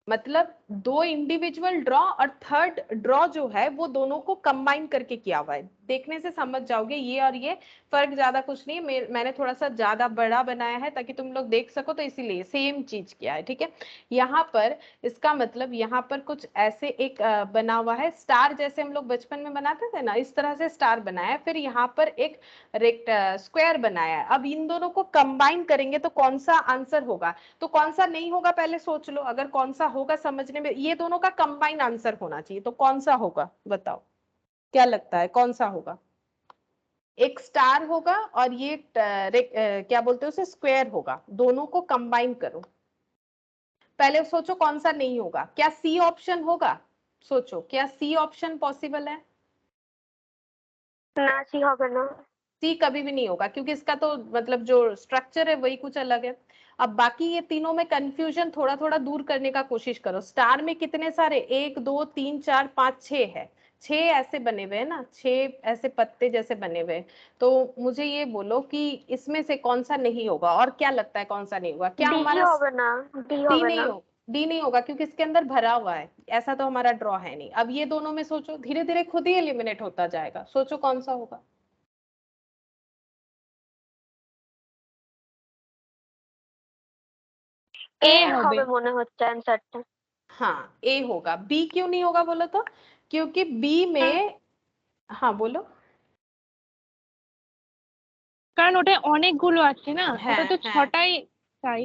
मतलब दो इंडिविजुअल ड्रॉ और थर्ड ड्रॉ जो है वो दोनों को कंबाइन करके किया हुआ है। देखने से समझ जाओगे ये और ये फर्क ज्यादा कुछ नहीं है, मैंने थोड़ा सा ज्यादा बड़ा बनाया है ताकि तुम लोग देख सको, तो इसीलिए सेम चीज किया है। ठीक है, यहाँ पर इसका मतलब यहाँ पर कुछ ऐसे एक बना हुआ है स्टार, जैसे हम लोग बचपन में बनाते थे ना, इस तरह से स्टार बनाया है। फिर यहाँ पर एक रेक्ट स्क्वायर बनाया है। अब इन दोनों को कंबाइन करेंगे तो कौन सा आंसर होगा, तो कौन सा नहीं होगा पहले सोच लो। अगर कौन सा होगा समझने में, ये दोनों का कंबाइन आंसर होना चाहिए, तो कौन सा होगा बताओ, क्या लगता है कौन सा होगा? एक स्टार होगा और ये क्या बोलते हैं उसे, स्क्वायर होगा, दोनों को कंबाइन करो। पहले सोचो कौन सा नहीं होगा, क्या सी ऑप्शन होगा? सोचो क्या सी ऑप्शन पॉसिबल है? ना सी होगा ना। सी कभी भी नहीं होगा, क्योंकि इसका तो मतलब जो स्ट्रक्चर है वही कुछ अलग है। अब बाकी ये तीनों में कंफ्यूजन थोड़ा थोड़ा दूर करने का कोशिश करो। स्टार में कितने सारे, 1 2 3 4 5 6 है, 6 ऐसे बने हुए हैं ना, 6 ऐसे पत्ते जैसे बने हुए हैं। तो मुझे ये बोलो कि इसमें से कौन सा नहीं होगा, और क्या लगता है कौन सा नहीं होगा? क्या डी हमारा होगा ना, डी डी होगा नहीं ना। हो, डी नहीं होगा क्योंकि इसके अंदर भरा हुआ है, ऐसा तो हमारा ड्रॉ है नहीं। अब ये दोनों में सोचो, धीरे धीरे खुद ही एलिमिनेट होता जाएगा, सोचो कौन सा होगा। এ ए হবে হবে। মনে হচ্ছে অ্যানসারটা। हाँ ए होगा, बी क्यों नहीं होगा बोलो तो? क्योंकि बी में, हाँ बोलो। কারণ ওটা অনেকগুলো আছে না, ওটা হ্যাঁ তো হ্যাঁ ছটাই চাই,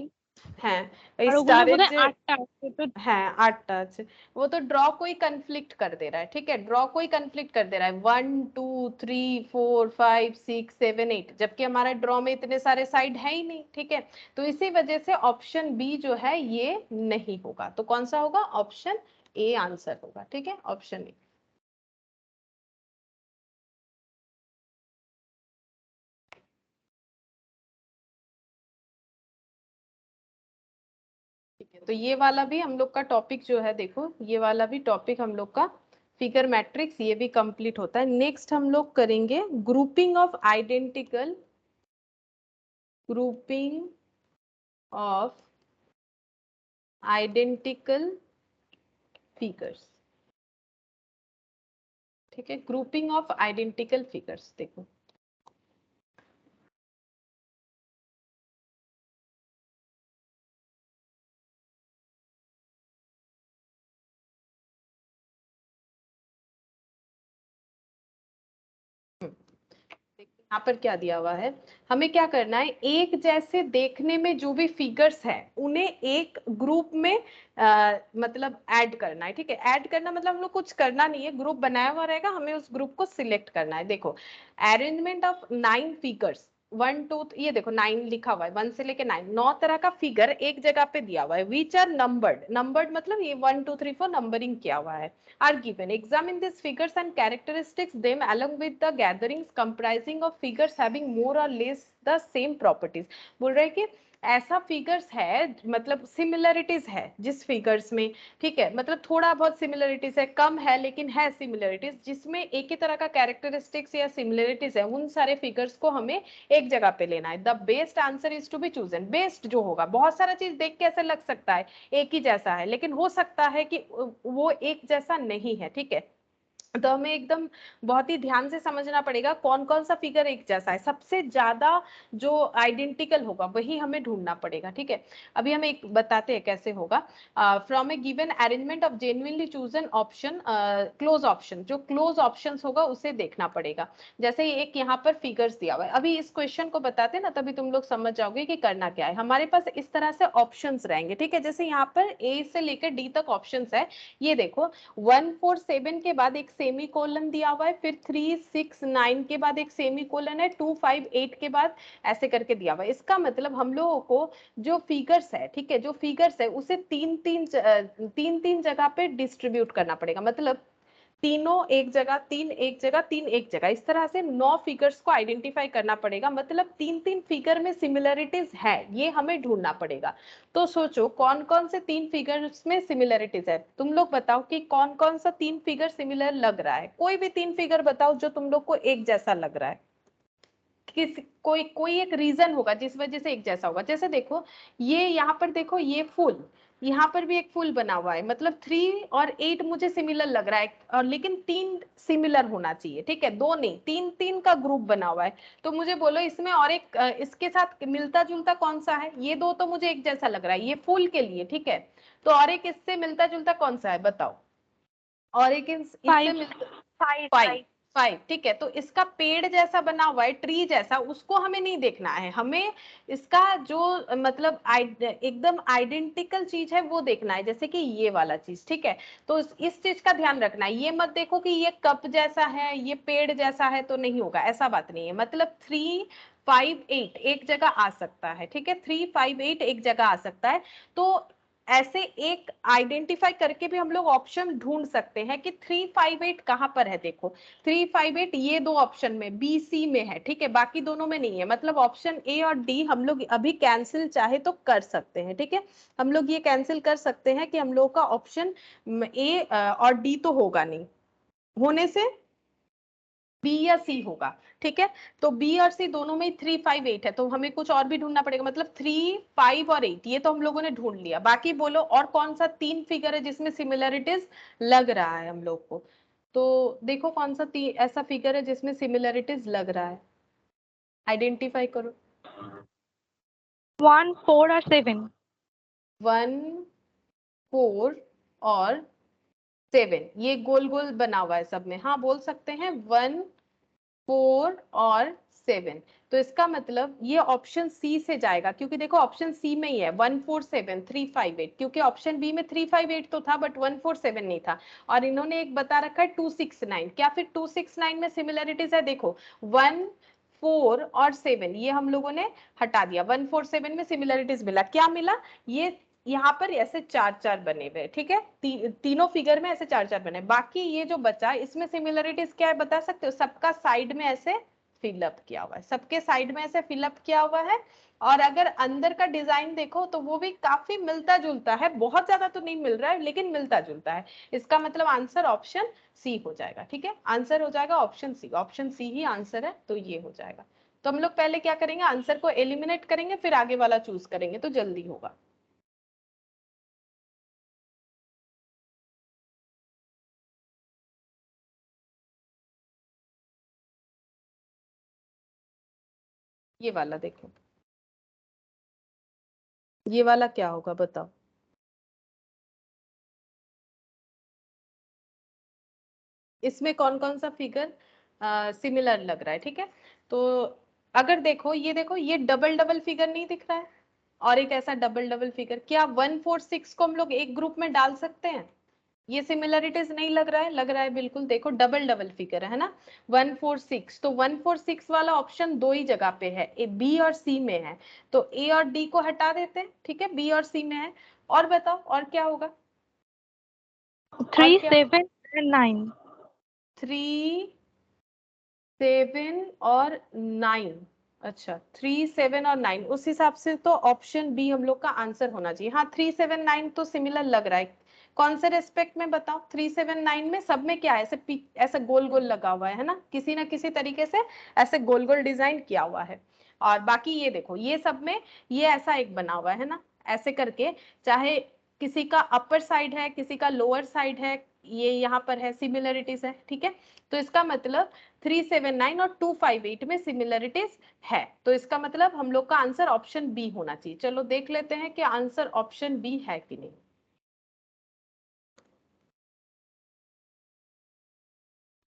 হ্যাঁ, ওই আর ওগুলো স্টারের বোধহয় যে, 8টা আছে তো। হ্যাঁ 8টা আছে। वो तो ड्रॉ को ही कंफ्लिक्ट कर दे रहा है। ठीक है, ड्रॉ को ही कंफ्लिक्ट कर दे रहा है, 1 2 3 4 5 6 7 8, जबकि हमारे ड्रॉ में इतने सारे साइड है ही नहीं। ठीक है, तो इसी वजह से ऑप्शन बी जो है ये नहीं होगा। तो कौन सा होगा? ऑप्शन ए आंसर होगा। ठीक है, ऑप्शन ए। ठीक है, तो ये वाला भी हम लोग का टॉपिक जो है, देखो ये वाला भी टॉपिक हम लोग का फिगर मैट्रिक्स ये भी कंप्लीट होता है। नेक्स्ट हम लोग करेंगे grouping of identical, grouping of identical figures. ठीक है, ग्रुपिंग ऑफ आइडेंटिकल फिगर्स। देखो यहाँ पर क्या दिया हुआ है, हमें क्या करना है, एक जैसे देखने में जो भी फिगर्स है उन्हें एक ग्रुप में मतलब ऐड करना है। ठीक है, ऐड करना मतलब हम लोग कुछ करना नहीं है, ग्रुप बनाया हुआ रहेगा, हमें उस ग्रुप को सिलेक्ट करना है। देखो अरेंजमेंट ऑफ 9 फिगर्स, 1 2 ये देखो 9 लिखा हुआ है, 1 से लेके 9, 9 तरह का फिगर एक जगह पे दिया हुआ है, विच आर नंबर्ड, नंबर्ड मतलब ये 1 2 3 4 नंबरिंग किया हुआ है, are given, examine this figures and characteristics them along with the gatherings comprising of figures having more or less the same properties. बोल रहे हैं कि ऐसा फिगर्स है, मतलब सिमिलरिटीज है जिस फिगर्स में, ठीक है, मतलब थोड़ा बहुत सिमिलरिटीज है, कम है लेकिन है सिमिलरिटीज, जिसमें एक ही तरह का कैरेक्टरिस्टिक्स या सिमिलरिटीज है, उन सारे फिगर्स को हमें एक जगह पे लेना है। The best answer is to be chosen, best जो होगा, बहुत सारा चीज देख के ऐसा लग सकता है एक ही जैसा है, लेकिन हो सकता है कि वो एक जैसा नहीं है, ठीक है। तो हमें एकदम बहुत ही ध्यान से समझना पड़ेगा कौन कौन सा फिगर एक जैसा है, सबसे ज्यादा जो आइडेंटिकल होगा वही हमें ढूंढना पड़ेगा, ठीक है। अभी हम एक बताते हैं कैसे होगा। From A given arrangement of genuinely chosen option, close option, जो क्लोज ऑप्शन होगा उसे देखना पड़ेगा। जैसे एक यहाँ पर फिगर्स दिया हुआ है, अभी इस क्वेश्चन को बताते ना तभी तुम लोग समझ जाओगे कि करना क्या है। हमारे पास इस तरह से ऑप्शन रहेंगे, ठीक है, जैसे यहाँ पर ए से लेकर डी तक ऑप्शन है, ये देखो 1 4 7 के बाद एक सेमी कोलन दिया हुआ है, फिर 3 6 9 के बाद एक सेमी कोलन है, 2 5 8 के बाद ऐसे करके दिया हुआ है। इसका मतलब हम लोगों को जो फिगर्स है, ठीक है, जो फिगर्स है उसे तीन तीन जगह पे डिस्ट्रीब्यूट करना पड़ेगा, मतलब तीनों एक जगह, तीन एक जगह, तीन एक जगह, इस तरह से 9 फिगर्स को आइडेंटिफाई करना पड़ेगा, मतलब तीन तीन फिगर में सिमिलरिटीज है ये हमें ढूंढना पड़ेगा। तो सोचो कौन कौन से 3 फिगर्स में सिमिलरिटीज है, तुम लोग बताओ कि कौन कौन सा 3 फिगर सिमिलर लग रहा है, कोई भी 3 फिगर बताओ जो तुम लोग को एक जैसा लग रहा है, किस कोई कोई एक रीजन होगा जिस वजह से एक जैसा होगा। जैसे देखो ये यहाँ पर देखो, ये फुल, यहाँ पर भी एक फुल बना हुआ है, मतलब 3 और 8 मुझे सिमिलर लग रहा है, और लेकिन 3 सिमिलर होना चाहिए, ठीक है, 2 नहीं, 3 3 का ग्रुप बना हुआ है। तो मुझे बोलो इसमें और एक इसके साथ मिलता जुलता कौन सा है, ये दो तो मुझे एक जैसा लग रहा है ये फुल के लिए, ठीक है, तो और एक इससे मिलता जुलता कौन सा है बताओ, और एक इससे 5 मिलता, 5 5 5 5, ठीक है, तो इसका पेड़ जैसा बना हुआ है, ट्री जैसा, उसको हमें नहीं देखना है, हमें इसका जो मतलब एकदम आइडेंटिकल चीज है वो देखना है, जैसे कि ये वाला चीज, ठीक है। तो इस चीज का ध्यान रखना है, ये मत देखो कि ये कप जैसा है ये पेड़ जैसा है तो नहीं होगा, ऐसा बात नहीं है, मतलब 3 5 8 एक जगह आ सकता है, ठीक है, 3 5 8 एक जगह आ सकता है। तो ऐसे एक आइडेंटिफाई करके भी हम लोग ऑप्शन ढूंढ सकते हैं कि 358 कहां पर है, देखो 358 ये दो ऑप्शन में बी सी में है, ठीक है, बाकी दोनों में नहीं है, मतलब ऑप्शन ए और डी हम लोग अभी कैंसिल चाहे तो कर सकते हैं, ठीक है। हम लोग ये कैंसिल कर सकते हैं कि हम लोग का ऑप्शन ए और डी तो होगा नहीं, होने से बी या सी होगा, ठीक है। तो बी और सी दोनों में 358 है, तो हमें कुछ और भी ढूंढना पड़ेगा, मतलब 3 5 और 8 ये तो हम लोगों ने ढूंढ लिया, बाकी बोलो और कौन सा 3 फिगर है जिसमें सिमिलरिटीज लग रहा है हम लोग को। तो देखो कौन सा ऐसा फिगर है जिसमें सिमिलरिटीज लग रहा है, आइडेंटिफाई करो। 1 4 और 7। 1 4 और 7 ये गोल गोल बना हुआ है सब में, हाँ बोल सकते हैं 1 4 और 7, तो इसका मतलब ये ऑप्शन सी से जाएगा, क्योंकि देखो ऑप्शन सी में ही है 1 4 7 3 5 8, क्योंकि ऑप्शन बी में 3 5 8 तो था बट 1 4 7 नहीं था, और इन्होंने एक बता रखा है 2 6 9, क्या फिर 2 6 9 में सिमिलरिटीज है, देखो 1 4 और 7 ये हम लोगों ने हटा दिया, 1 4 7 में सिमिलरिटीज मिला, क्या मिला, ये यहाँ पर ऐसे चार चार बने हुए, ठीक है, तीनों फिगर में ऐसे चार चार बने, बाकी ये जो बचा इसमें सिमिलरिटीज क्या है बता सकते हो, सबका साइड में ऐसे फिलअप किया हुआ है, सबके साइड में ऐसे फिलअप किया हुआ है, और अगर अंदर का डिजाइन देखो तो वो भी काफी मिलता जुलता है, बहुत ज्यादा तो नहीं मिल रहा है लेकिन मिलता जुलता है, इसका मतलब आंसर ऑप्शन सी हो जाएगा, ठीक है, आंसर हो जाएगा ऑप्शन सी, ऑप्शन सी ही आंसर है, तो ये हो जाएगा। तो हम लोग पहले क्या करेंगे, आंसर को एलिमिनेट करेंगे फिर आगे वाला चूज करेंगे तो जल्दी होगा। ये वाला देखो, ये वाला क्या होगा बताओ, इसमें कौन कौन सा फिगर सिमिलर लग रहा है, ठीक है। तो अगर देखो ये डबल डबल फिगर नहीं दिख रहा है, और एक ऐसा डबल डबल फिगर, क्या 1 4 6 को हम लोग एक ग्रुप में डाल सकते हैं, ये सिमिलरिटीज नहीं लग रहा है? लग रहा है बिल्कुल। देखो डबल डबल फिगर है ना, 146। तो 146 वाला ऑप्शन दो ही जगह पे है, ए बी और सी में है, तो ए और डी को हटा देते हैं, ठीक है, बी और सी में है। और बताओ और क्या होगा? 3, 7 and 9। 3, 7 और 9। अच्छा 3, 7 और 9, उस हिसाब से तो ऑप्शन बी हम लोग का आंसर होना चाहिए। हाँ 3, 7, 9 तो सिमिलर लग रहा है। कौन से रेस्पेक्ट में बताओ? 3, 7, 9 में सब में क्या है, ऐसे ऐसे गोल गोल लगा हुआ है ना, किसी ना किसी तरीके से ऐसे गोल गोल डिजाइन किया हुआ है। और बाकी ये देखो ये सब में ये ऐसा एक बना हुआ है ना, ऐसे करके, चाहे किसी का अपर साइड है किसी का लोअर साइड है, ये यहाँ पर है, सिमिलरिटीज है, ठीक है। तो इसका मतलब 379 और 258 में सिमिलरिटीज है, तो इसका मतलब हम लोग का आंसर ऑप्शन बी होना चाहिए। चलो देख लेते हैं कि आंसर ऑप्शन बी है कि नहीं।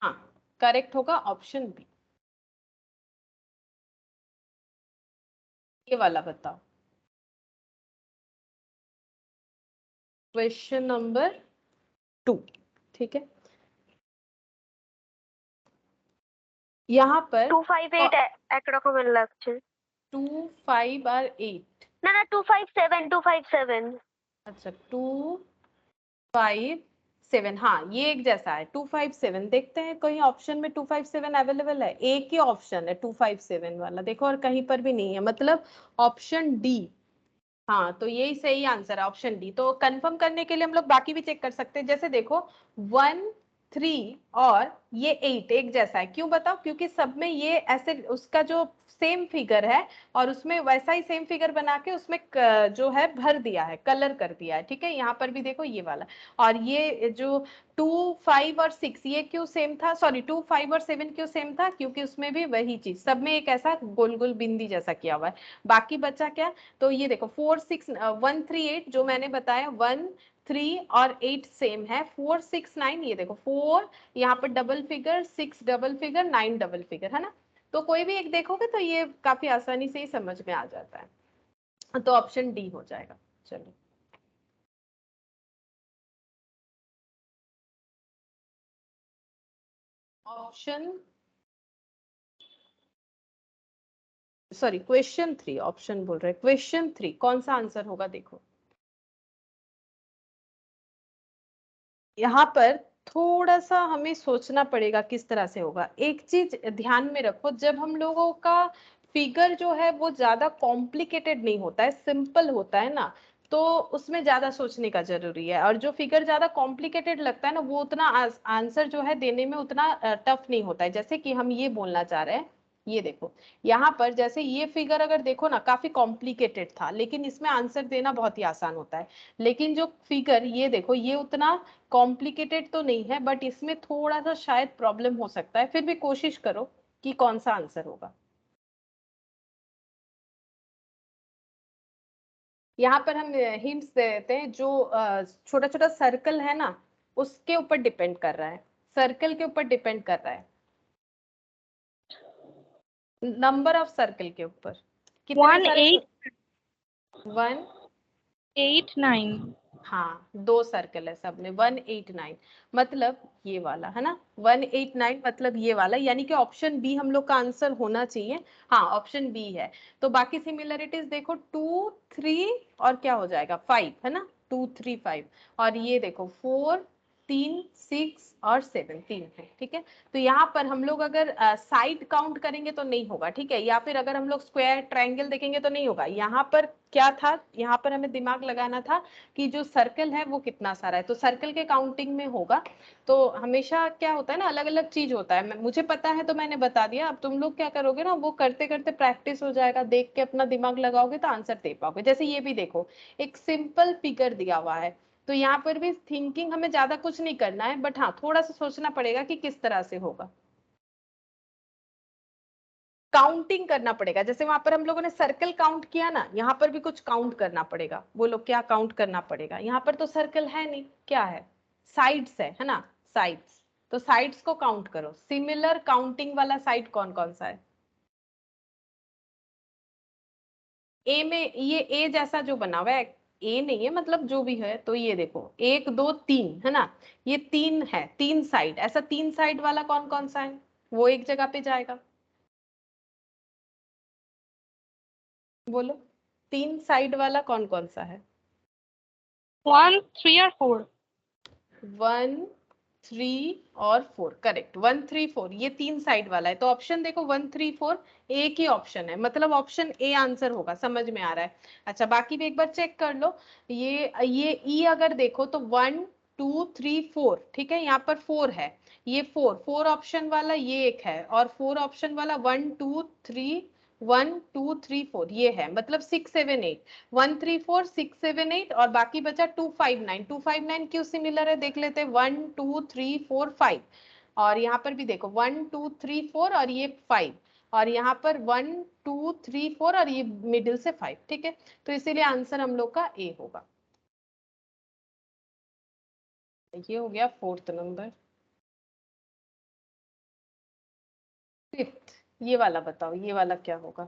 हाँ करेक्ट होगा ऑप्शन बी। ये वाला बताओ, क्वेश्चन नंबर 2, ठीक है। यहाँ पर 258 একরকমের লাগছে। 2, 5 और 8। না না 257 257। अच्छा 2, 5, 7, हाँ ये एक जैसा है 257। देखते हैं कहीं ऑप्शन में 257 अवेलेबल है? एक ही ऑप्शन है 257 वाला, देखो, और कहीं पर भी नहीं है, मतलब ऑप्शन डी। हाँ तो यही सही आंसर है, ऑप्शन डी। तो कंफर्म करने के लिए हम लोग बाकी भी चेक कर सकते हैं, जैसे देखो 1, 3 और ये 8 एक जैसा है, क्यों बताओ? क्योंकि सब में ये ऐसे उसका जो सेम फिगर है, और उसमें वैसा ही सेम फिगर बना के उसमें जो है भर दिया है, कलर कर दिया है, ठीक है। यहाँ पर भी देखो ये वाला, और ये जो 2, 5 और 6 ये क्यों सेम था, सॉरी 2, 5 और 7 क्यों सेम था? क्योंकि उसमें भी वही चीज, सब में एक ऐसा गोल गोल बिंदी जैसा किया हुआ है। बाकी बचा क्या? तो ये देखो 4, 6, 1, 3, 8 जो मैंने बताया, 1, 3 और 8 सेम है। 4, 6, 9 ये देखो 4 यहाँ पर double figure, 6 double figure, 9 double figure, है ना। तो कोई भी एक देखोगे तो ये काफी आसानी से ही समझ में आ जाता है, तो ऑप्शन डी हो जाएगा। चलो ऑप्शन, सॉरी क्वेश्चन 3, ऑप्शन बोल रहे हैं, क्वेश्चन 3 कौन सा आंसर होगा देखो। यहाँ पर थोड़ा सा हमें सोचना पड़ेगा किस तरह से होगा। एक चीज ध्यान में रखो, जब हम लोगों का फिगर जो है वो ज्यादा कॉम्प्लिकेटेड नहीं होता है, सिंपल होता है ना, तो उसमें ज्यादा सोचने का जरूरी है। और जो फिगर ज्यादा कॉम्प्लिकेटेड लगता है ना, वो उतना आंसर जो है देने में उतना टफ नहीं होता है। जैसे कि हम ये बोलना चाह रहे हैं, ये देखो यहाँ पर जैसे ये फिगर अगर देखो ना, काफी कॉम्प्लिकेटेड था, लेकिन इसमें आंसर देना बहुत ही आसान होता है। लेकिन जो फिगर ये देखो ये उतना कॉम्प्लिकेटेड तो नहीं है, बट इसमें थोड़ा सा शायद प्रॉब्लम हो सकता है। फिर भी कोशिश करो कि कौन सा आंसर होगा। यहाँ पर हम हिंट्स दे देते हैं, जो छोटा छोटा सर्कल है ना, उसके ऊपर डिपेंड कर रहा है, सर्कल के ऊपर डिपेंड कर रहा है, नंबर ऑफ सर्कल के ऊपर, कितने 1, सारे 8, 1, 8, 9। हाँ दो सर्कल है सब में, 189, मतलब ये वाला है ना, 189 मतलब ये वाला, यानी कि ऑप्शन बी हम लोग का आंसर होना चाहिए। हाँ ऑप्शन बी है। तो बाकी सिमिलरिटीज देखो 2, 3 और क्या हो जाएगा 5, है ना, 2, 3, 5। और ये देखो 4, 3, 6 और 7, 3 है, ठीक है। तो यहाँ पर हम लोग अगर साइड काउंट करेंगे तो नहीं होगा, ठीक है, या फिर अगर हम लोग स्क्वायर ट्रायंगल देखेंगे तो नहीं होगा। यहाँ पर क्या था, यहाँ पर हमें दिमाग लगाना था कि जो सर्कल है वो कितना सारा है, तो सर्कल के काउंटिंग में होगा। तो हमेशा क्या होता है ना, अलग अलग चीज होता है, मुझे पता है तो मैंने बता दिया। अब तुम लोग क्या करोगे ना, वो करते करते प्रैक्टिस हो जाएगा, देख के अपना दिमाग लगाओगे तो आंसर दे पाओगे। जैसे ये भी देखो एक सिंपल फिगर दिया हुआ है, तो यहाँ पर भी थिंकिंग हमें ज्यादा कुछ नहीं करना है, बट हाँ थोड़ा सा सोचना पड़ेगा कि किस तरह से होगा, काउंटिंग करना पड़ेगा। जैसे वहां पर हम लोगों ने सर्कल काउंट किया ना, यहाँ पर भी कुछ काउंट करना पड़ेगा। बोलो क्या काउंट करना पड़ेगा? यहाँ पर तो सर्कल है नहीं, क्या है, साइड्स है ना, साइड्स। तो साइड्स को काउंट करो, सिमिलर काउंटिंग वाला साइड कौन कौन सा है? ए में ये ए जैसा जो बना हुआ है, ए नहीं है, मतलब जो भी है, तो ये देखो 1 2 3 है ना, ये 3 है, 3 साइड, ऐसा 3 साइड वाला कौन कौन सा है, वो एक जगह पे जाएगा, बोलो 3 साइड वाला कौन कौन सा है। 1 3 और 4। 1 3 और 4, करेक्ट, 1 3 4, ये 3 साइड वाला है, तो ऑप्शन देखो 1 3 4 एक ही ऑप्शन है, मतलब ऑप्शन ए आंसर होगा, समझ में आ रहा है। अच्छा बाकी भी एक बार चेक कर लो, ये ई अगर देखो तो 1 2 3 4, ठीक है, यहाँ पर 4 है, ये 4 ऑप्शन वाला ये एक है, और 4 ऑप्शन वाला 1 2 3 1 2 3 4 ये है, मतलब 6 7 8, 1 3 4 6 7 8, और बाकी बचा 2 5 9, 2 5 9 क्यों सिमिलर है देख लेते हैं, 1 2 3 4 5, और यहाँ पर भी देखो 1 2 3 4 और ये 5, और यहाँ पर 1 2 3 4 और ये मिडिल से 5, ठीक है, तो इसीलिए आंसर हम लोग का ए होगा। ये हो गया 4th नंबर। 5th, ये वाला बताओ, ये वाला क्या होगा।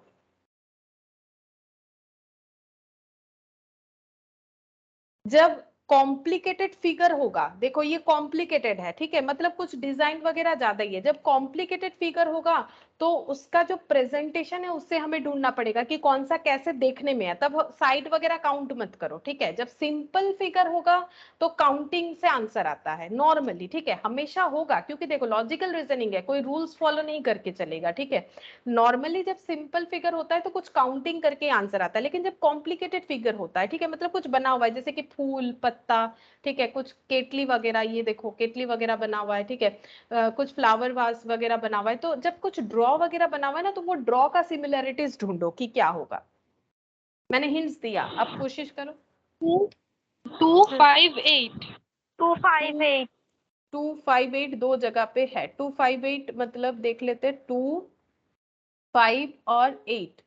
जब कॉम्प्लिकेटेड फिगर होगा, देखो ये कॉम्प्लिकेटेड है, ठीक है, मतलब कुछ डिजाइन वगैरह ज्यादा ही है, जब कॉम्प्लिकेटेड फिगर होगा तो उसका जो प्रेजेंटेशन है उससे हमें ढूंढना पड़ेगा कि कौन सा कैसे देखने में है, तब साइड वगैरह काउंट मत करो, ठीक है। जब सिंपल फिगर होगा तो काउंटिंग से आंसर आता है नॉर्मली, ठीक है, हमेशा होगा, क्योंकि देखो लॉजिकल रीजनिंग है, कोई रूल्स फॉलो नहीं करके चलेगा, ठीक है। नॉर्मली जब सिंपल फिगर होता है तो कुछ काउंटिंग करके आंसर आता है, लेकिन जब कॉम्प्लिकेटेड फिगर होता है, ठीक है, मतलब कुछ बना हुआ है जैसे कि फूल पत्ता, ठीक है, कुछ केटली वगैरह, ये देखो केटली वगैरह बना हुआ है, ठीक है, कुछ फ्लावर वास वगैरह बना हुआ है, तो जब कुछ ड्रॉ वगैरह बना हुआ है ना, तो वो ड्रॉ का सिमिलरिटीज ढूंढो कि क्या होगा। मैंने हिंट्स दिया, अब कोशिश करो। 2 5 8। 2 5 8। 2 5 8 दो जगह पे है, 2 5 8 मतलब देख लेते, 2 5 और 8,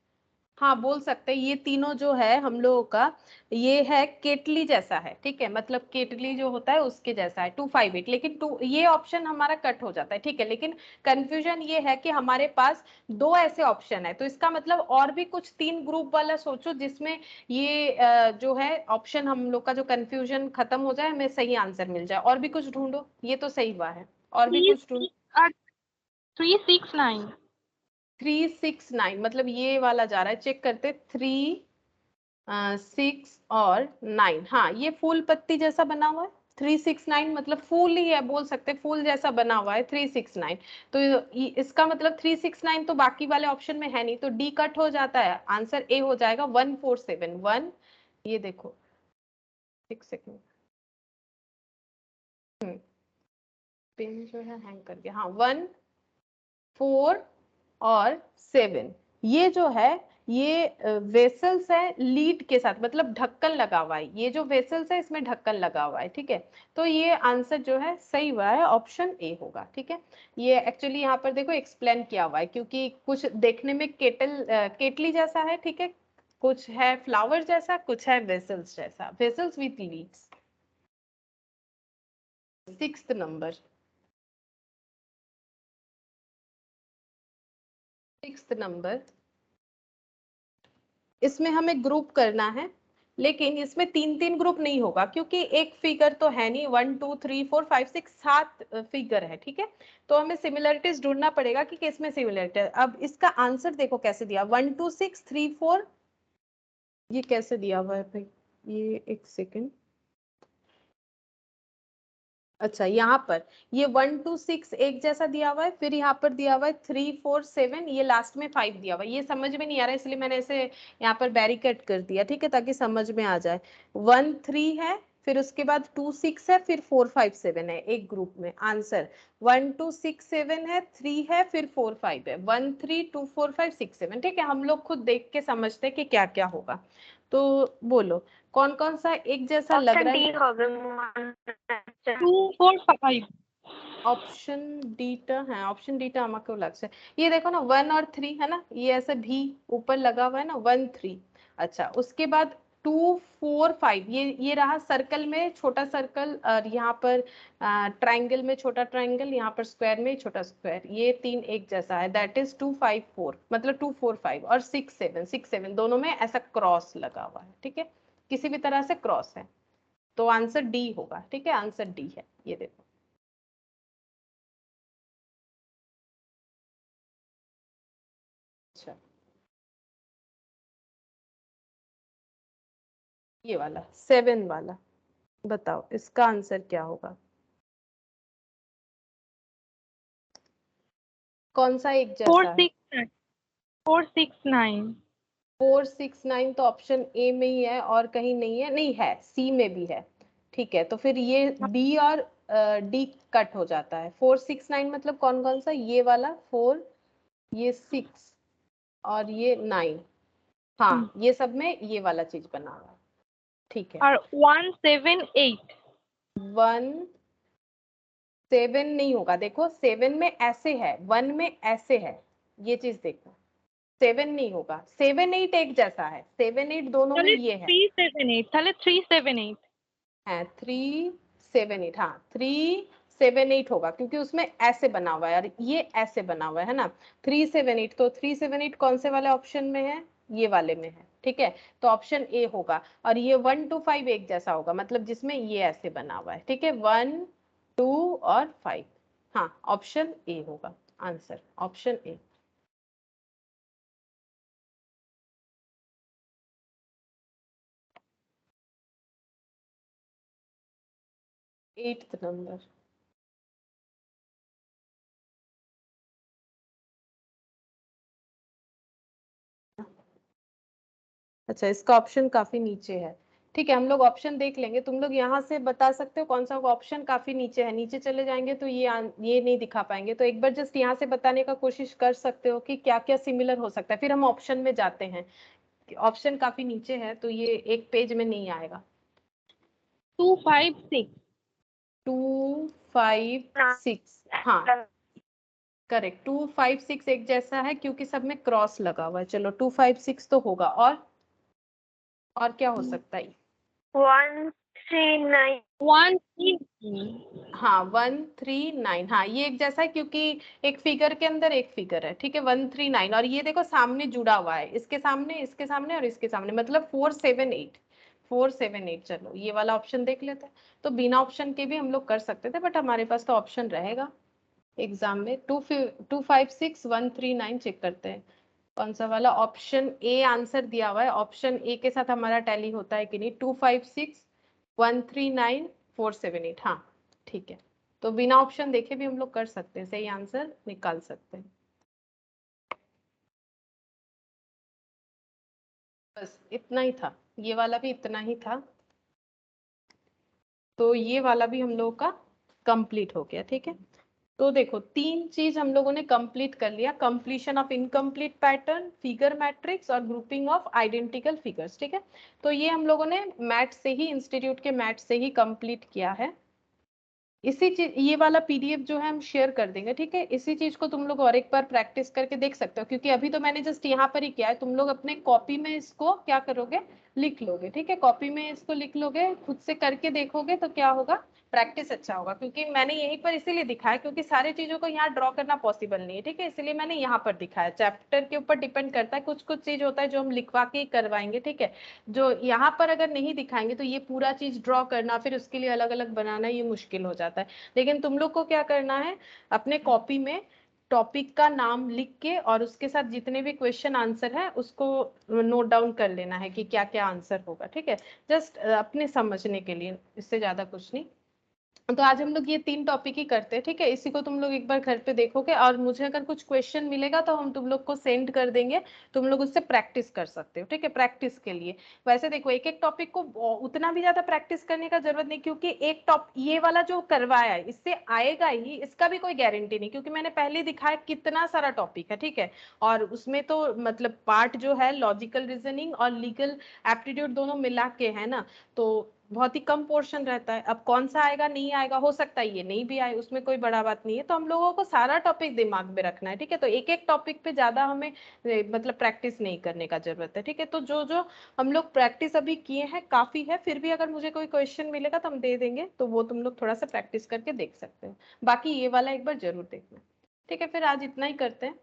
हाँ बोल सकते हैं, ये तीनों जो है हम लोगों का, ये है केटली जैसा है, ठीक है, मतलब केटली जो होता है उसके जैसा है 2 5 8, लेकिन टू ये ऑप्शन हमारा कट हो जाता है, ठीक है, लेकिन कंफ्यूजन ये है कि हमारे पास दो ऐसे ऑप्शन है, तो इसका मतलब और भी कुछ 3 ग्रुप वाला सोचो जिसमें ये जो है ऑप्शन हम लोग का जो कंफ्यूजन खत्म हो जाए, हमें सही आंसर मिल जाए, और भी कुछ ढूंढो, ये तो सही हुआ है, और भी 3 कुछ ढूंढो। 3 6 9। 3 6 9 मतलब ये वाला जा रहा है, चेक करते, 3 6 और 9, हाँ ये फूल पत्ती जैसा बना हुआ है, 3 6 9 मतलब फूल ही है, बोल सकते फूल जैसा बना हुआ है 3 6 9, तो इसका मतलब 3 6 9 तो बाकी वाले ऑप्शन में है नहीं, तो डी कट हो जाता है, आंसर ए हो जाएगा 1 4 7 1, ये देखो 6 सेकंड, पेन जो है हैंग कर गया, हाँ 1 4 और 7, ये जो है ये वेसल्स है लीड के साथ, मतलब ढक्कन लगा हुआ है, ये जो वेसल्स है इसमें ढक्कन लगा हुआ है, ठीक है, तो ये आंसर जो है सही हुआ है, ऑप्शन ए होगा, ठीक है। ये एक्चुअली यहाँ पर देखो एक्सप्लेन किया हुआ है, क्योंकि कुछ देखने में केटली जैसा है, ठीक है, कुछ है फ्लावर जैसा, कुछ है वेसल्स जैसा, vessels with lids. 6th number, 6th number, इसमें हमें ग्रुप करना है, लेकिन इसमें 3 ग्रुप नहीं होगा, क्योंकि एक फिगर तो है नहीं, 1 2 3 4 5 6 7 फिगर है, ठीक है, तो हमें सिमिलरिटीज ढूंढना पड़ेगा कि किसमें सिमिलरिटी है। अब इसका आंसर देखो कैसे दिया, 1 2 6 3 4, ये कैसे दिया हुआ है भाई, ये एक सेकेंड, अच्छा यहाँ पर ये 1 2 6 एक जैसा दिया हुआ है, फिर यहाँ पर दिया हुआ है 3 4 7, ये लास्ट में 5 दिया हुआ है, ये समझ में नहीं आ रहा है, इसलिए मैंने इसे यहाँ पर बैरिकेड कर दिया, ठीक है, ताकि समझ में आ जाए। 1 3 है, फिर उसके बाद 2 6 है, फिर 4 5 7 है एक ग्रुप में, आंसर 1 2 6 7 है, 3 है, फिर 4 5 है, 1 3 2 4 5 6 7, ठीक है, हम लोग खुद देख के समझते हैं कि क्या क्या होगा, तो बोलो कौन कौन सा एक जैसा लग ऑप्शन रहा डी है। হবে 2 4 5। ऑप्शन डीटा है, ऑप्शन डीटा আমাকেও লাগছে, ये देखो ना 1 और 3 है ना, ये ऐसे भी ऊपर लगा हुआ है ना 1 3, अच्छा उसके बाद 2 4 5, ये रहा सर्कल में छोटा सर्कल, और यहाँ पर ट्रायंगल में छोटा ट्रायंगल, यहाँ पर स्क्वायर में छोटा स्क्वायर, ये 3 एक जैसा है, दैट इज 2 5 4, मतलब 2 4 5, और 6 7 6 7 दोनों में ऐसा क्रॉस लगा हुआ है, ठीक है, किसी भी तरह से क्रॉस है, तो आंसर डी होगा। ठीक है, आंसर डी है, ये देखो। अच्छा, ये वाला 7 वाला, बताओ इसका आंसर क्या होगा? कौन सा एक जैसा है? 469 469 तो ऑप्शन ए में ही है और कहीं नहीं है, नहीं है, सी में भी है। ठीक है, तो फिर ये डी और डी कट हो जाता है। 469 मतलब कौन कौन सा? ये वाला 4, ये 6 और ये 9। हाँ, ये सब में ये वाला चीज बना हुआ है। ठीक है, और 178 17 नहीं होगा, देखो 7 में ऐसे है, 1 में ऐसे है, ये चीज देखो। 7 नहीं होगा, 7 8 एक जैसा है, 7 8 दोनों में তাহলে ये है। 378 তাহলে 378 है 378, हाँ 378 होगा, क्योंकि उसमें ऐसे बना हुआ है और ये ऐसे बना हुआ है ना। 378, तो 378 कौन से वाले ऑप्शन में है? ये वाले में है। ठीक है, तो ऑप्शन ए होगा। और ये 1 2 5 एक जैसा होगा, मतलब जिसमें ये ऐसे बना हुआ है। ठीक है, 1 2 और 5, हाँ ऑप्शन ए होगा answer, option A. 8th number. अच्छा, इसका ऑप्शन काफी नीचे है। ठीक है, हम लोग ऑप्शन देख लेंगे, तुम लोग यहाँ से बता सकते हो कौन सा ऑप्शन काफी नीचे है। नीचे चले जाएंगे तो ये नहीं दिखा पाएंगे, तो एक बार जस्ट यहाँ से बताने का कोशिश कर सकते हो कि क्या क्या सिमिलर हो सकता है, फिर हम ऑप्शन में जाते हैं। ऑप्शन काफी नीचे है तो ये एक पेज में नहीं आएगा। 256 256, हाँ करेक्ट, 256 एक जैसा है क्योंकि सब में क्रॉस लगा हुआ है। चलो 256 तो होगा, और क्या हो सकता है? 139 139 हाँ 139, हाँ ये एक जैसा है क्योंकि एक फिगर के अंदर एक फिगर है। ठीक है, 139, और ये देखो सामने जुड़ा हुआ है, इसके सामने, इसके सामने और इसके सामने, मतलब 478, 478। चलो ये वाला ऑप्शन देख लेते हैं। तो बिना ऑप्शन के भी हम लोग कर सकते थे, बट हमारे पास तो ऑप्शन रहेगा एग्जाम में। 256 139 चेक करते हैं कौन सा वाला। ऑप्शन ए आंसर दिया हुआ है, ऑप्शन ए के साथ हमारा टैली होता है कि नहीं? 256 139 478, हाँ ठीक है। तो बिना ऑप्शन देखे भी हम लोग कर सकते हैं, सही आंसर निकाल सकते हैं। बस इतना ही था, ये वाला भी इतना ही था, तो ये वाला भी हम लोगों का कंप्लीट हो गया। ठीक है, तो देखो 3 चीज हम लोगों ने कंप्लीट कर लिया, completion of incomplete pattern, figure matrix और ग्रुपिंग ऑफ आइडेंटिकल फिगर्स। ठीक है, तो ये हम लोगों ने मैथ से ही, इंस्टीट्यूट के मैथ से ही कंप्लीट किया है। इसी चीज, ये वाला पीडीएफ जो है हम शेयर कर देंगे। ठीक है, इसी चीज को तुम लोग और एक बार प्रैक्टिस करके देख सकते हो, क्योंकि अभी तो मैंने जस्ट यहाँ पर ही किया है। तुम लोग अपने कॉपी में इसको क्या करोगे? लिख लोगे। ठीक है, कॉपी में इसको लिख लोगे, खुद से करके देखोगे तो क्या होगा? प्रैक्टिस अच्छा होगा, क्योंकि मैंने यहीं पर इसीलिए दिखाया क्योंकि सारी चीजों को यहाँ ड्रॉ करना पॉसिबल नहीं है। ठीक है, इसलिए मैंने यहाँ पर दिखाया। चैप्टर के ऊपर डिपेंड करता है, कुछ कुछ चीज होता है जो हम लिखवा के ही करवाएंगे। ठीक है, जो यहाँ पर अगर नहीं दिखाएंगे तो ये पूरा चीज ड्रॉ करना, फिर उसके लिए अलग अलग बनाना, ये मुश्किल हो जाता है। लेकिन तुम लोग को क्या करना है, अपने कॉपी में टॉपिक का नाम लिख के और उसके साथ जितने भी क्वेश्चन आंसर है उसको नोट डाउन कर लेना है कि क्या क्या आंसर होगा। ठीक है, जस्ट अपने समझने के लिए, इससे ज्यादा कुछ नहीं। तो आज हम लोग ये 3 टॉपिक ही करते हैं। ठीक है, इसी को तुम लोग एक बार घर पे देखोगे और मुझे अगर कुछ क्वेश्चन मिलेगा तो हम तुम लोग को सेंड कर देंगे, तुम लोग उससे प्रैक्टिस कर सकते हो। ठीक है, प्रैक्टिस के लिए वैसे देखो एक एक टॉपिक को उतना भी ज्यादा प्रैक्टिस करने का जरूरत नहीं, क्योंकि एक ये वाला जो करवाया है इससे आएगा ही, इसका भी कोई गारंटी नहीं, क्योंकि मैंने पहले दिखाया कितना सारा टॉपिक है। ठीक है, और उसमें तो मतलब पार्ट जो है लॉजिकल रीजनिंग और लीगल एप्टीट्यूड दोनों मिला के है ना, तो बहुत ही कम पोर्शन रहता है। अब कौन सा आएगा नहीं आएगा, हो सकता है ये नहीं भी आए, उसमें कोई बड़ा बात नहीं है। तो हम लोगों को सारा टॉपिक दिमाग में रखना है। ठीक है, तो एक एक टॉपिक पे ज्यादा हमें मतलब प्रैक्टिस नहीं करने का जरूरत है। ठीक है, तो जो जो हम लोग प्रैक्टिस अभी किए हैं काफी है, फिर भी अगर मुझे कोई क्वेश्चन मिलेगा तो हम दे देंगे, तो वो तुम लोग थोड़ा सा प्रैक्टिस करके देख सकते हो। बाकी ये वाला एक बार जरूर देखना। ठीक है, फिर आज इतना ही करते हैं।